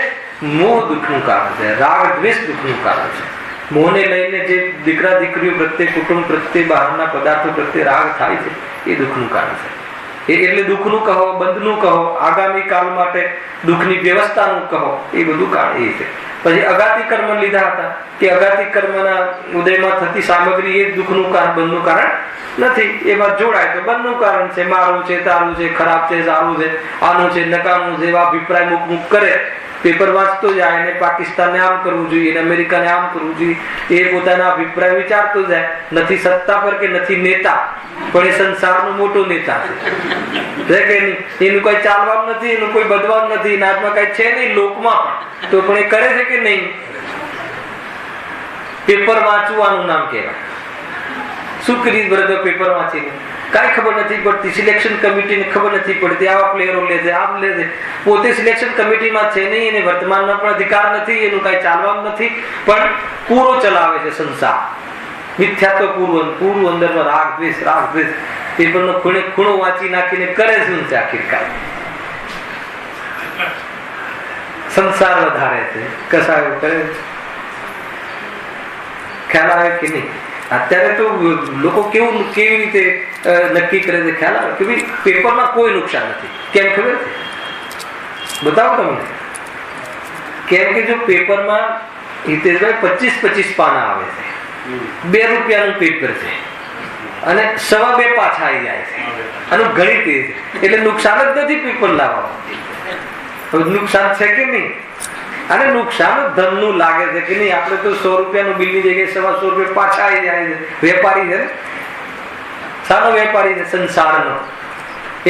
મોહ દુઃખનું કારણ છે, રાગ દ્વેષ દુઃખનું કારણ છે. મોહને લઈને જે દીકરા દીકરીઓ પ્રત્યે, કુટુંબ પ્રત્યે, બહારના પદાર્થો પ્રત્યે રાગ થાય છે એ દુઃખનું કારણ છે. એટલે દુઃખનું કહો, બંધનું કહો, આગામી કાળ માટે દુઃખની વ્યવસ્થાનું કહો, એ બધું કારણ એ છે. પછી અગાતી કર્મ લીધા હતા કે અગાતી કર્મના ઉદયમાં થતી સામગ્રી એ દુઃખનું કારણ, બંધનું કારણ નથી. એમાં જોડાય તો બંધનું કારણ છે. મારું છે, તારું છે, ખરાબ છે, સારું છે, આનું છે, નકામું છે, એવા અભિપ્રાય મુખ કરે. પેપર વાંચતો જાય અને પાકિસ્તાનને આમ કરવું જોઈએ, અમેરિકાને આમ કરવું જોઈએ, એ પોતાના અભિપ્રાય વિચારતો જાય. નથી સત્તા પર કે નથી નેતા, પણ એ સંસારનો મોટો નેતા છે કે નહીં? એનું કોઈ ચાલવાનું નથી, એનું કોઈ બધવાનું નથી, નાતમાં કઈ છે નહીં, લોકમાં પણ, તો પણ એ કરે છે કે નહીં? પેપર વાંચવાનું નામ કહેવાય. શું કરી બરાબર પેપર વાંચીને? કાંઈ ખબર નથી પડતી. સિલેક્શન કમિટીને ખબર નથી પડતી, આવા પ્લેયરો લે છે, આમ લે છે. પોતે સિલેક્શન કમિટીમાં છે નહીં, એને વર્તમાનમાં પણ અધિકાર નથી, એનું કાંઈ ચાલવાનું નથી, પણ પૂરો ચલાવે છે સંસાર. મિથ્યાત્વ પૂરું અંદરનો રાગ દ્વેષ, રાગ દ્વેષ પેપરનો ખૂણો વાંચી નાખીને કરે શું છે? આખિરકાર સંસાર વધારે છે, કસાયો કરે. ખ્યાલ આવે કે નહીં? અત્યારે તો લોકો કેવી રીતે નક્કી કરે છે? ખ્યાલ આવે કે ભાઈ પેપરમાં કોઈ નુકસાન નથી. કેમ ખબર છે? બતાવો તમને. કેમ કે જો પેપરમાં હિતેશભાઈ 25 પાના આવે છે, 2 રૂપિયાનું પેપર છે અને 2.25 પાછા આવી જાય છે, આનું ગણિત એ છે. એટલે નુકસાન જ નથી પેપર લાવવાનું. નુકસાન છે કે નહીં? અને નુકસાન ધનનું લાગે છે કે નહીં? આપણે તો 100 રૂપિયાનું બિલની જગ્યાએ 125 રૂપિયા પાછા આવી જાય છે. વેપારી છે, સાનો વેપારી છે સંસારનો.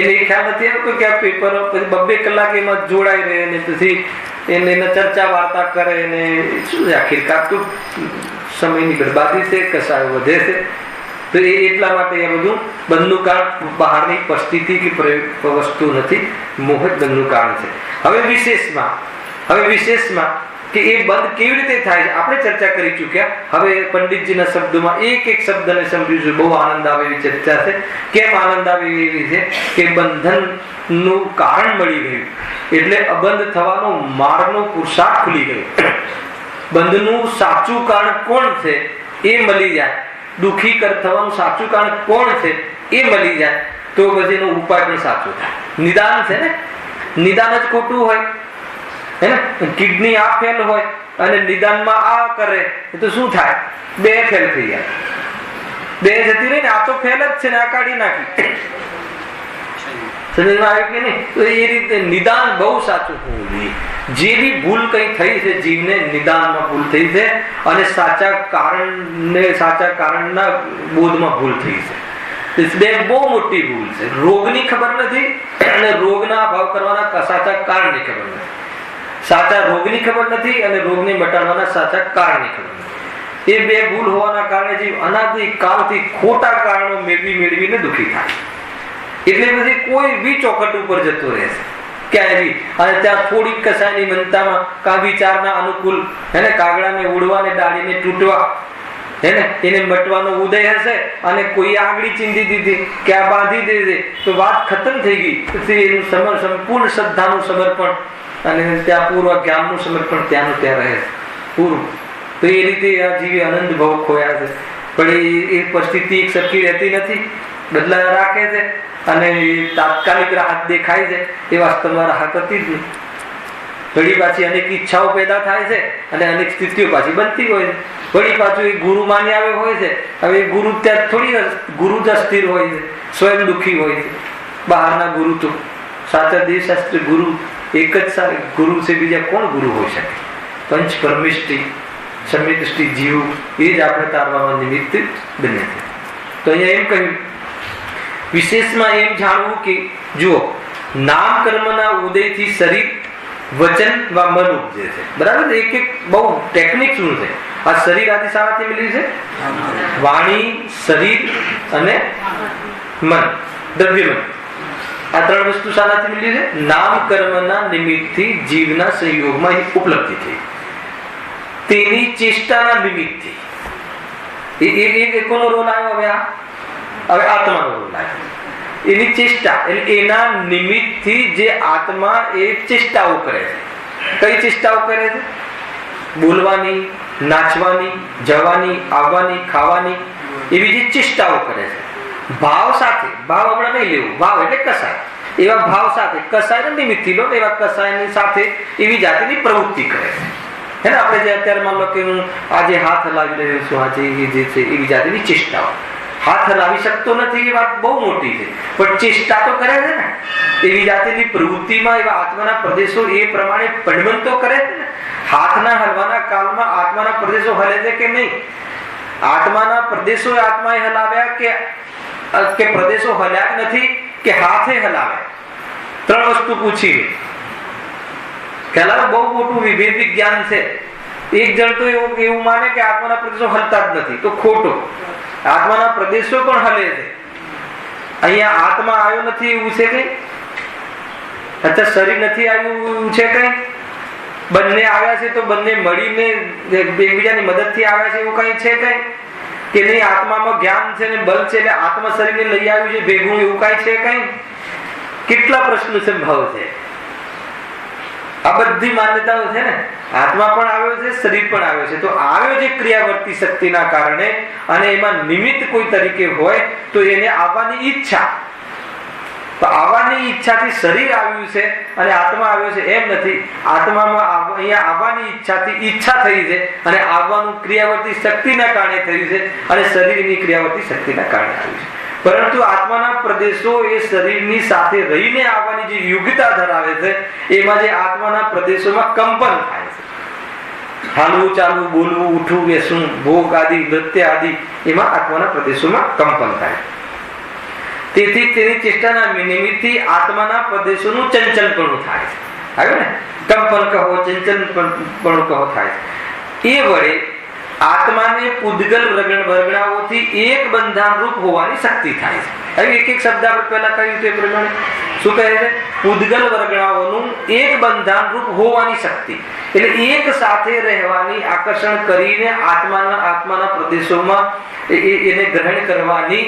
એને એ ખ્યાલ નથી આવતો કે આ પેપર પછી 2 કલાક એમાં જોડાઈ રહે ને પછી એને ચર્ચા વાર્તા કરે ને શું છે? આખિરકાર તો સમયની બરબાદી છે, કસાયો વધે છે. તો એ એટલા માટે એ બધું બંધનું કારણ બહારની પરિસ્થિતિ કે વસ્તુ નથી, મોહ જ બંધનું કારણ છે. હવે વિશેષમાં કે એ બંધ કેવી રીતે થાય છે આપણે ચર્ચા કરી ચૂક્યા. હવે પંડિતજીના શબ્દોમાં એક શબ્દને સમજીશું. બહુ આનંદ આવે એવી ચર્ચા છે. કેમ આનંદ આવે એવી છે કે બંધનનું કારણ મળી ગયું એટલે અબંધ થવાનો માર્ગનો પુરુષાર્થ ખુલી ગયો. બંધનું સાચું કારણ કોણ છે એ મળી જાય, દુઃખી થવાનું સાચું કારણ કોણ છે એ મળી જાય, તો પછી એનો ઉપાય પણ સાચો થાય. નિદાન છે ને, નિદાન જ ખોટું હોય હે ને? કિડની આ ફેલ હોય અને નિદાનમાં આ કરે તો શું થાય? 2 ફેલ થઈ જાય. 2 જતી રહી ને, આ તો ફેલ જ છે ને, આ કાઢી નાખી. સમજમાં આવ્યું કે નહીં? તો એ રીતે નિદાન બહુ સાચું હોવું જોઈએ. જે બી ભૂલ કઈ થઈ છે જીવને, નિદાનમાં ભૂલ થઈ છે અને સાચા કારણના બોધમાં ભૂલ થઈ છે. બે બહુ મોટી ભૂલ છે. રોગની ખબર નથી અને રોગના અભાવ કરવાના સાચા કારણની ખબર નથી. સાચા રોગની ખબર નથી અને રોગને મટાડવાના સાચા કારણની ખબર નથી. એ 2 ભૂલ હોવાના કારણે જીવ અનાદિ કાળથી ખોટા કારણો મેળવીને દુઃખી થાય. એટલે પછી કોઈ બી ચોખટ ઉપર જતો રહેશે ક્યાંય બી, અને ત્યાં થોડીક કસાયની મનતામાં કા વિચારના અનુકૂળ હે ને, કાગડાને ઉડવાને ડાળીને તૂટવા હે ને, એને મટવાનો ઉદય હશે અને કોઈ આંગળી ચીંધી દીધી કે આ બાંધી દેજે તો વાત ખતમ થઈ ગઈ. પછી એનું સંપૂર્ણ શ્રદ્ધાનું સમર્પણ અને ત્યાં પૂર્વ જ્ઞાનનું સમર્પણ ત્યાંનું ત્યાં રહે પૂરું. તો એ રીતે આ જીવે અનંત ભાવ ખોયા છે. પણ એ પરિસ્થિતિ એક સરખી રહેતી નથી, બદલા રાખે છે અને તાત્કાલિક રાહત દેખાય છે. એ વાસ્તવમાં રાહત હતી જ નહીં. વળી પાછી અનેક ઈચ્છાઓ પેદા થાય છે અને અનેક સ્થિતિઓ પાછી બનતી હોય છે. વળી પાછું એ ગુરુ માની આવે હોય છે. હવે ગુરુ ત્યાં થોડી ગુરુ જ અસ્થિર હોય છે, સ્વયં દુઃખી હોય છે. બહારના ગુરુ તો સાચા દેવશાસ્ત્ર ગુરુ એક જ ગુરુ છે, બીજા કોણ ગુરુ હોઈ શકે? પંચ પરમિષ્ટિ સમિષ્ટિ જીવ એ જ આપણે તારવામાં નિમિત્ત બને છે. તો અહીંયા એમ કહ્યું વિશેષમાં એમ જાણવું કે જુઓ, નામ કર્મના ઉદયથી શરીર વચન વા મન ઉપજે છે. બરાબર, એક એક બહુ ટેકનિક શું છે? આ શરીર આદિ શાળાથી મળ્યું છે, વાણી, શરીર અને મન, દ્રવ્ય મન. આ ત્રણ વસ્તુ શાળાથી મળ્યું છે. નામ કર્મના નિમિત્તથી જીવના સંયોગમાં ઉપલબ્ધિ થઈ, તેની ચેષ્ટાના નિમિત્તથી કોનો રોલ આવ્યો? હવે આત્માનો રોલ આવ્યો. એની ચેષ્ટા એટલે એના નિમિત્તથી જે આત્મા એ ચેષ્ટાઓ કરે છે. કઈ ચેષ્ટાઓ કરે છે? બોલવાની, નાચવાની, જવાની, આવવાની, ખાવાની, એવી જે ચેષ્ટાઓ કરે છે ભાવ સાથે. ભાવ આપણે નહીં લેવું, ભાવ એટલે કસાય. એવા ભાવ સાથે કસાય નિમિત્તથી લો, એવા કસાયની સાથે એવી જાતિની પ્રવૃત્તિ કરે છે. હે ને, આપણે જે અત્યારે માન લો કે હું આજે હાથ હલાવી રહ્યો છું, આજે એ જે છે એવી જાતિની ચેષ્ટાઓ. હાથ હલાવી શકતો નથી એ વાત બહુ મોટી છે, પણ ચેષ્ટા તો કરે છે ને. એવી જાતિની પ્રવૃત્તિમાં એવા આત્માના પ્રદેશો એ પ્રમાણે પણવન તો કરે છે ને. હાથના હલવાના કાળમાં આત્માના પ્રદેશો હલે છે કે નહીં? આત્માના પ્રદેશો આત્માએ હલાવ્યા કે પ્રદેશો હલ્યા નથી કે હાથે હલાવ્યા? ત્રણ વસ્તુ પૂછી. પહેલા બહુ મોટું વિભેદ જ્ઞાન છે. એક જણ તો એવું માને કે આત્માના પ્રદેશો હલતા જ નથી, તો ખોટો. આત્માના પ્રદેશો પણ હલે છે. અહીંયા આત્મા આવ્યો નથી એવું છે કઈ? અથવા શરીર નથી આવ્યું એવું છે કઈ? બંને આવ્યા છે તો બંને મળીને એકબીજાની મદદથી આવ્યા છે એવું કઈ છે કઈ? કે નહીં આત્મામાં જ્ઞાન છે ને બલ છે એટલે આત્મા શરીરને લઈ આવ્યું છે ભેગું એવું કઈ છે કઈ? કેટલા પ્રશ્નો સંભાવ છે. આ બધી માન્યતાઓ છે ને. આત્મા પણ આવ્યો છે, શરીર પણ આવ્યો છે. તો આવ્યો છે ક્રિયાવર્તી શક્તિના કારણે અને એમાં નિમિત્ત કોઈ તરીકે હોય તો એને આવવાની ઈચ્છા. તો આવવાની ઈચ્છાથી શરીર આવ્યું છે અને આત્મા આવ્યો છે એમ નથી. આત્મામાં અહીંયા આવવાની ઈચ્છાથી ઈચ્છા થઈ છે અને આવવાનું ક્રિયાવર્તી શક્તિના કારણે થયું છે અને શરીરની ક્રિયાવર્તી શક્તિના કારણે આવ્યું છે. પરંતુ આત્માના પ્રદેશો એ શરીરની સાથે રહીને આવવાની જે યોગ્યતા ધરાવે છે એમાં જે આત્માના પ્રદેશોમાં કંપન થાય છે. હાલવું, ચાલવું, બોલવું, ઉઠવું, બેસવું, ભોગ આદિ, નૃત્ય આદિ, એમાં આત્માના પ્રદેશોમાં કંપન થાય. તેથી તેની ચેષ્ટાના નિમિત્તથી આત્માના પ્રદેશોનું ચંચલપણું થાય છે. આવ્યું ને? કંપન કહો, ચંચલપણું કહો થાય છે. એ વડે આત્માને પૂદગલ વર્ગણાઓથી એક બંધાન રૂપ હોવાની શક્તિ થાય છે. હવે એક એક શબ્દ આપણે પહેલા કહ્યું તે પ્રમાણે શું કહે છે? પૂદગલ વર્ગણાઓનું એક બંધાન રૂપ હોવાની શક્તિ, એટલે એક સાથે રહેવાની, આકર્ષણ કરીને આત્માના પ્રદેશોમાં એને ગ્રહણ કરવાની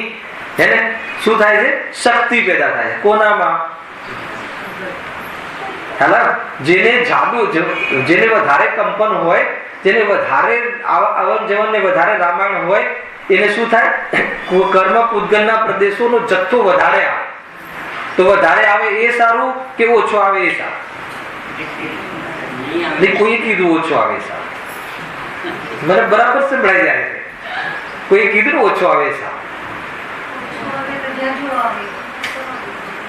એને શું થાય છે? શક્તિ પેદા થાય છે. કોનામાં? જેને જાદુ, જેને વધારે કંપન હોય, જેને વધારે આવન જવન ને વધારે રામાયણ હોય, એને શું થાય? કર્મ પૂદગલના પ્રદેશોનો જથ્થો વધારે આવે. તો વધારે આવે એ સારું કે ઓછો આવે એ સારું? કોઈ કીધું ઓછો આવે એ સારું. મને બરાબર સંભળાઈ જાય છે. કોઈ કીધું ઓછો આવે એ સારું.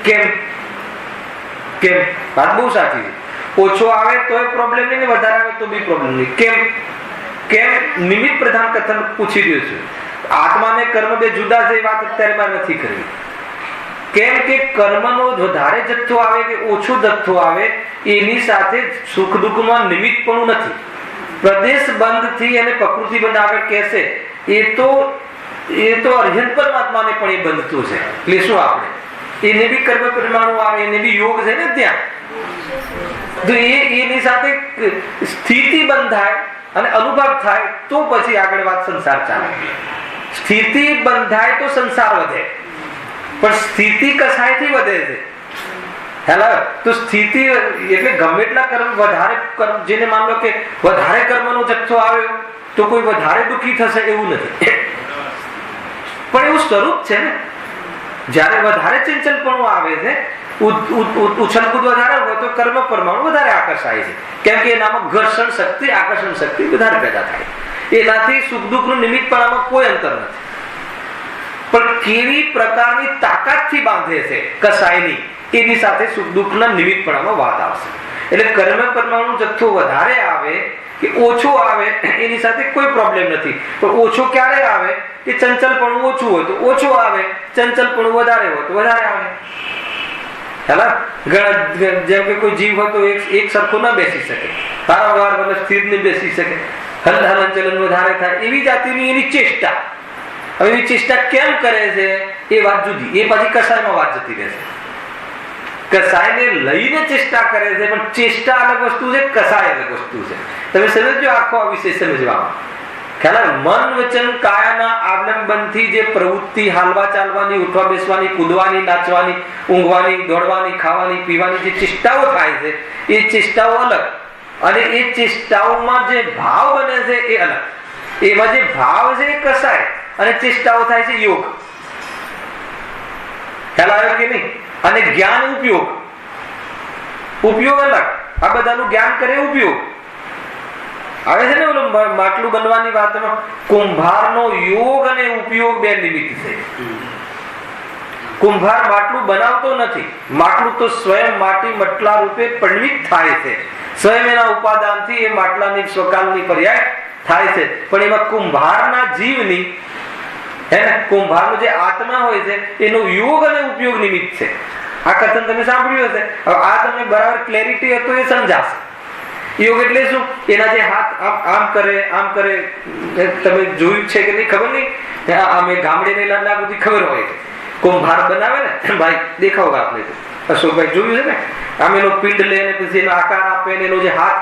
કેમ? વાત બહુ સાચી છે. ઓછો આવે તો પ્રોબ્લેમ નહીં, વધારે આવે તો બી પ્રોબ્લેમ નહીં. કેમ? નિમિત્ત પ્રધાન કથન પૂછી રહ્યો છું. આત્માને કર્મ બે જુદા છે એ વાત અત્યારે મારે નથી કરવી. કેમ કે કર્મનો વધારે જથ્થો આવે કે ઓછો જથ્થો આવે એની સાથે સુખ દુઃખમાં નિમિત્તપણું નથી. પ્રદેશ બંધથી અને પ્રકૃતિ બંધ આગળ કહેશે એ તો અર્હંત પરમાત્માને પણ એ બંધતું છે. એટલે શું આપણે એને બી કર્મ પરિમાણો આવે, એને બી યોગ છે ને ત્યાં. તો એની સાથે સ્થિતિ બંધાય અને અનુભવ થાય તો પછી આગળ વાત સંસાર ચાલે. સ્થિતિ બંધાય તો સંસાર વધે, પણ સ્થિતિ કસાયથી વધે છે. તો સ્થિતિ એટલે ગમે એટલા કર્મ, વધારે કર્મ, જેને માન લો કે વધારે કર્મનો જથ્થો આવ્યો તો કોઈ વધારે દુઃખી થશે એવું નથી, પણ એવું સ્વરૂપ છે ને. જયારે વધારે ચંચલપણું આવે છે, ઉછળકૂદ વધારે હોય તો કર્મ પરમાણુ વધારે આકર્ષાય છે, કેમ કે એનામાં ઘર્ષણ શક્તિ, આકર્ષણ શક્તિ વધારે પેદા થાય. એનાથી સુખ દુઃખનું નિમિત્તપણામાં કોઈ અંતર નથી, પણ કેવી પ્રકારની તાકાતથી બાંધે છે કસાયની, એની સાથે સુખ દુઃખના નિમિત્તપણામાં વાત આવશે. એટલે કર્મ પરમાણુ જથ્થો વધારે આવે કે ઓછો આવે એની સાથે કોઈ પ્રોબ્લેમ નથી, પણ ઓછો ક્યારે આવે કે ચંચલપણું ઓછું હોય તો ઓછો આવે, ચંચલપણું વધારે હોય તો વધારે આવે. જેમ કે કોઈ જીવ હોય તો એક સરખો ના બેસી શકે, વારંવાર મને સ્થિર નહીં બેસી શકે, હલન ચલન વધારે થાય, એવી જાતિની એની ચેષ્ટા. હવે એની ચેષ્ટા કેમ કરે છે એ વાત જુદી, એ પછી કસાયમાં વાત જતી રહેશે. કસાયને લઈને ચેષ્ટા કરે છે, પણ ચેષ્ટા અલગ વસ્તુ છે, કસાય અલગ વસ્તુ છે. તમે સમજો આખો આ વિષય સમજવામાં. ખ્યાલ, મન વચન કાયાના આવલંબનથી જે પ્રવૃત્તિ, હાલવા ચાલવાની, ઉઠવા બેસવાની, કૂદવાની, નાચવાની, ઊંઘવાની, દોડવાની, ખાવાની, પીવાની જે ચેષ્ટાઓ થાય છે, એ ચેષ્ટાઓ અલગ, અને એ ચેષ્ટાઓમાં જે ભાવ બને છે એ અલગ. એમાં જે ભાવ છે એ કસાય, અને ચેષ્ટાઓ થાય છે યોગ. ખ્યાલ આવ્યો કે નહીં? અને જ્ઞાન ઉપયોગ, ઉપયોગ અલગ. આ બધાનું જ્ઞાન કરે ઉપયોગ આવે છે ને. ઓલું માટલું બનવાની વાતમાં કુંભારનો યોગ અને ઉપયોગ બે નિમિત્ત છે. કુંભાર માટલું બનાવતો નથી, માટલું તો સ્વયં માટી મટલા રૂપે પરિણિત થાય છે, સ્વયં એના ઉપાદાનથી એ માટલાની સ્વકાલની પર્યાય થાય છે. પણ એમાં કુંભારના જીવની, હે ને, કુંભારનો જે આત્મા હોય છે એનો યોગ અને ઉપયોગ નિમિત્ત છે. આ કથન તમે સાંભળ્યું હશે. હવે આ તમને બરાબર ક્લેરિટી હતો એ સમજાશે. યોગ એટલે શું? એના જે હાથ આમ કરે, આમ કરે, તમે જોયું છે કે નહીં ખબર નહીં, અમે ગામડે ને લાડલા બધી ખબર હોય. કુંભાર બનાવે ને ભાઈ, દેખાવ આપણે અશોકભાઈ જોયું છે ને, આમ એનો પિંડ લે ને પછી એનો આકાર આપે ને એનો જે હાથ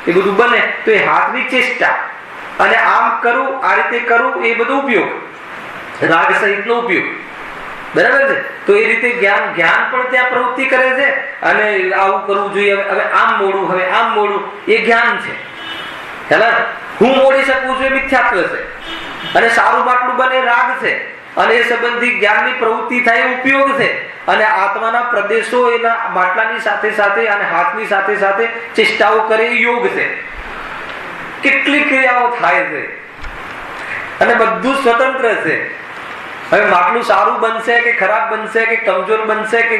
એ બધું બને, તો એ હાથની ચેષ્ટા અને આમ કરું, આ રીતે કરું, એ બધો ઉપયોગ, રાગ સહિતનો ઉપયોગ. બરાબર છે? તો એ રીતે જ્ઞાન પણ ત્યાં પ્રવૃત્તિ કરે છે, અને આવું કરવું જોઈએ, હવે આમ મોડું, હવે આમ મોડું, એ જ્ઞાન છે. હું મોડી શકું છું એ મિથ્યાત્વ છે, અને સારું માટલું બને રાગ છે, અને એ સંબંધી જ્ઞાનની પ્રવૃત્તિ થાય ઉપયોગ છે, અને આત્માના પ્રદેશો એના માટલાની સાથે સાથે અને હાથની સાથે સાથે ચેષ્ટાઓ કરે એ યોગ છે. કેટલી ક્રિયાઓ થાય છે, અને બધું સ્વતંત્ર છે. હવે માટલું સારું બનશે કે ખરાબ બનશે કે કમજોર બનશે કે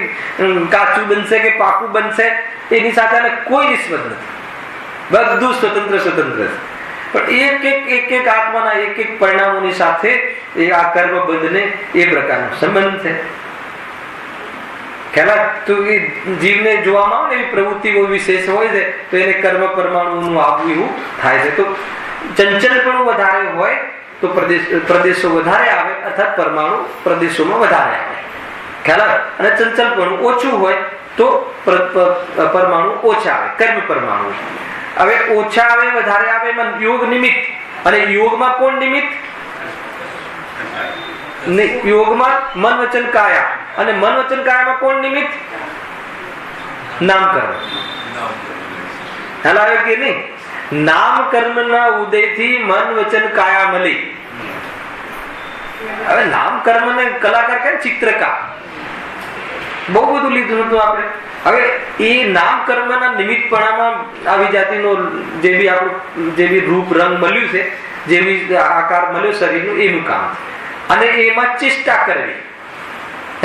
કાચું બનશે કે પાકું બનશે, એની સાથે કોઈ નિસ્બત નથી. બધું સ્વતંત્ર છે. પણ એક આત્માના એક પરિણામોની સાથે એ આ કર્મ બંધને એ પ્રકારનો સંબંધ છે. ખ્યાલ, તો એ જીવને જોવામાં આવે ને એવી પ્રવૃત્તિ બહુ વિશેષ હોય છે, તો એને કર્મ પરમાણુનું આવવું એવું થાય છે. તો ચંચલપણું વધારે હોય તો પ્રદેશો વધારે આવે, અર્થાત પરમાણુ પ્રદેશોમાં વધારે આવે. ખ્યાલ, અને ચંચલપણું ઓછું હોય તો પરમાણુ ઓછા આવે, કર્મ પરમાણુ. હવે ઓછા આવે વધારે આવે એમાં યોગ નિમિત્ત, અને યોગમાં કોણ નિમિત્ત? યોગમાં મન વચન કાયા, અને મન વચન કાયામાં કોણ નિમિત્ત? નામકર્મ. ખ્યાલ આવ્યો કે નહીં? નામકર્મના ઉદયથી મન વચન કાયા મળી. હવે નામકર્મ ને કલાકાર કે ચિત્રકાર બહુ બધું લીધું હતું આપણે. હવે એ નામકર્મના નિમિત્તપણામાં આવી જાતિનો જે બી રૂપ રંગ મળ્યું છે, જે બી આકાર મળ્યો શરીરનું, એનું કામ છે. અને એમાં ચેષ્ટા કરવી,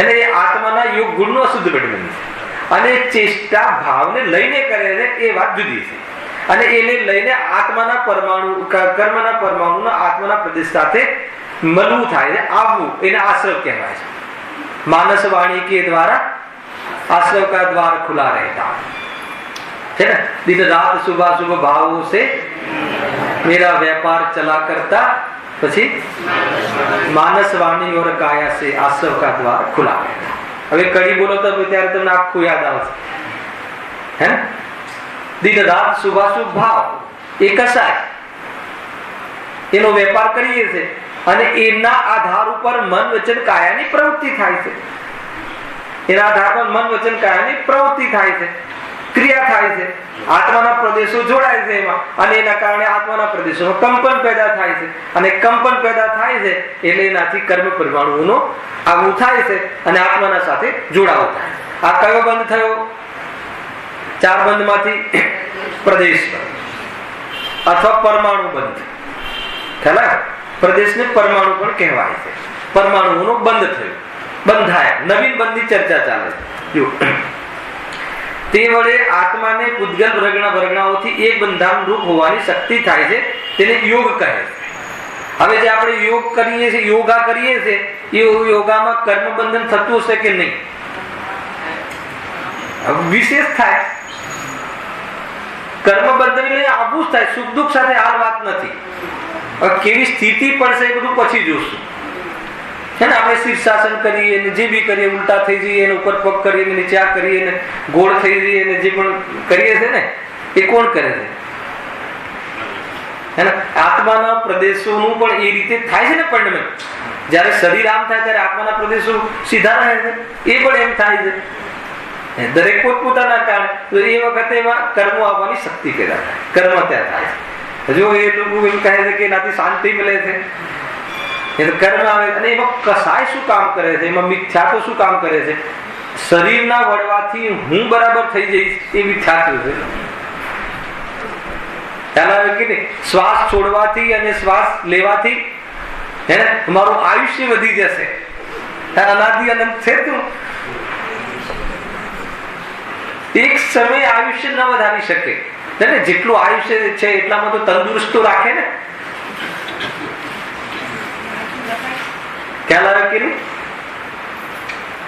અને એ આત્માના યોગ ગુણનું અશુદ્ધ પ્રતિબંધ છે. અને ચેષ્ટા ભાવને લઈને કરે છે એ વાત જુદી છે. અને એને લઈને આત્માના પરમાણુ, કર્મના પરમાણુના આત્માના પ્રદેશ સાથે મળવું થાય છે, આવવું, એને આશ્રવ કહેવાય છે. માનસ વાણી કે દ્વારા आश्रव का द्वार खुला रहता है ना. दिन रात सुबह सुबह भावों से मेरा व्यापार चला करता, પછી માનસ વાણી और काया से आश्रव का द्वार खुला रहता. હવે કડી બોલો તો ત્યારે તમને આખું યાદ આવશે, હે ને. दिन रात सुबह सुबह भाव એ કસાય, એનો વેપાર કરીએ છીએ અને એના આધાર ઉપર મન વચન કાયાની પ્રવૃત્તિ થાય છે. એના આધાર પર મન વચન કાયાની પ્રવૃત્તિ થાય છે, ક્રિયા થાય છે. આત્માના પ્રદેશો જોડાય છે એમાં અને એના કારણે આત્માના પ્રદેશોમાં કંપન પેદા થાય છે અને કંપન પેદા થાય છે એટલે એનાથી કર્મ પરમાણુઓનો આગવું થાય છે અને આત્માના સાથે જોડાવો થાય. આ કયો બંધ થયો? 4 બંધમાંથી પ્રદેશ અથવા પરમાણુ બંધ. ખ્યાલ? પ્રદેશને પરમાણુ પણ કહેવાય છે. પરમાણુઓનો બંધ થયો, બંધાયા, નવીન બંધની ચર્ચા ચાલે છે. તે વડે આત્માને પૂતગલ વર્ગણાઓથી એક બંધારણ રૂપ હોવાની શક્તિ થાય છે, તેને યોગ કહે છે. હવે જે આપણે યોગ કરીએ છીએ, યોગા કરીએ છીએ, એ યોગામાં કર્મ બંધન થતું હશે કે નહીં? વિશેષ થાય. કર્મ બંધન એટલે આવું જ થાય, સુખ દુઃખ સાથે આ વાત નથી. કેવી સ્થિતિ પડશે એ બધું પછી જોશું. છે ને, આપણે શીર્ષાસન કરીએ ને જે બી કરીએ, ઉલટા થઈ જઈએ ને ઉપર પગ કરીએ ને નીચે આ કરીએ ને ગોળ થઈ જઈએ ને જે પણ કરીએ છે ને એ કોણ કરે છે? હે ને, આત્માના પ્રદેશોનું પણ એ રીતે થાય છે ને. પણ જયારે શરીર આમ થાય ત્યારે આત્માના પ્રદેશો સીધા રહે છે, એ પણ એમ થાય છે. દરેક પોતપોતાના કારણે તો એ વખતે એમાં કર્મો આવવાની શક્તિ પેદા થાય, કર્મ ત્યાં થાય છે. જો એ લોકો એમ કહે છે કે એનાથી શાંતિ મળે છે, કર્મ આવે અને એમાં કસાય શું કામ કરે છે, એમાં મિથ્યાત્વ શું કામ કરે છે? શરીરના વળવાથી હું બરાબર થઈ જઈશ એ મિથ્યાત્વ છે. ખ્યાલ આવે કે નહીં? શ્વાસ છોડવાથી અને શ્વાસ લેવાથી હે ને મારું આયુષ્ય વધી જશે. અનાદિ અનંત છે તું. એક સમય આયુષ્ય ન વધારી શકે. જેટલું આયુષ્ય છે એટલામાં તો તંદુરસ્ત તો રાખે ને. ખ્યાલ આવે કે નહીં?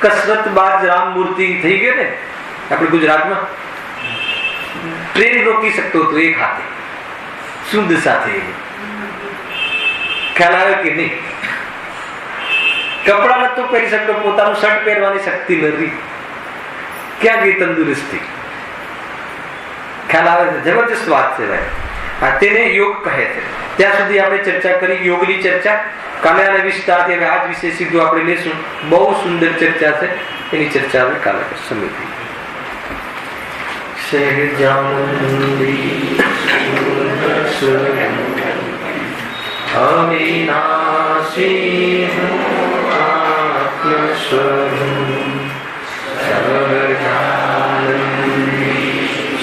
કસરત બાદ રામ મૂર્તિ થઈ ગયો ને આપણે ગુજરાતમાં. ટ્રેન રોકી શકતો હતો એક હાથે, સુંદ સાથે. ખ્યાલ આવે કે નહીં? કપડા નતો પહેરી શકતો, પોતાનું શર્ટ પહેરવાની શક્તિ નથી. ક્યાં ગઈ તંદુરસ્તી? ખ્યાલ આવે છે? જબરજસ્ત વાત છે ભાઈ. તેને યોગ કહે છે. ત્યાં સુધી આપણે ચર્ચા કરી યોગની ચર્ચા. કાલે આને વિસ્તારથી હવે આજ વિશે સીધું આપણે લેશું. બહુ સુંદર ચર્ચા છે, એની ચર્ચા આપણે કાલે સમિતિ. અવિનાશી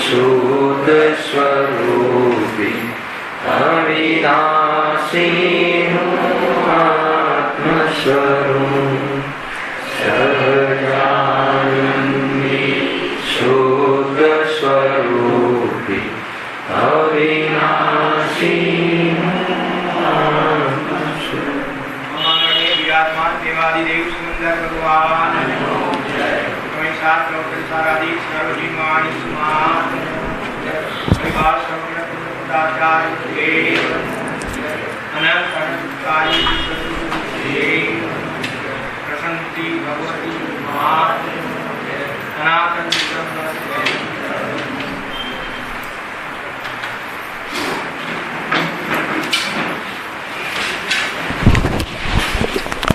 શુદ્ધ સ્વરૂપી અવિનાશી આત્મ સ્વરૂપ સહજાનંદી શુદ્ધ સ્વરૂપી અવિનાશી આત્મ સ્વરૂપ. વિરાજમાન દેવાદિદેવ સુંદર ભગવાન શાસ્ત્ર સારાદિક સર્વજીવાન સ્માર્ત પરિવાર સર્વદાચાર્ય અનંતકારી પ્રસન્નતિ ભગવતી માત અનાથન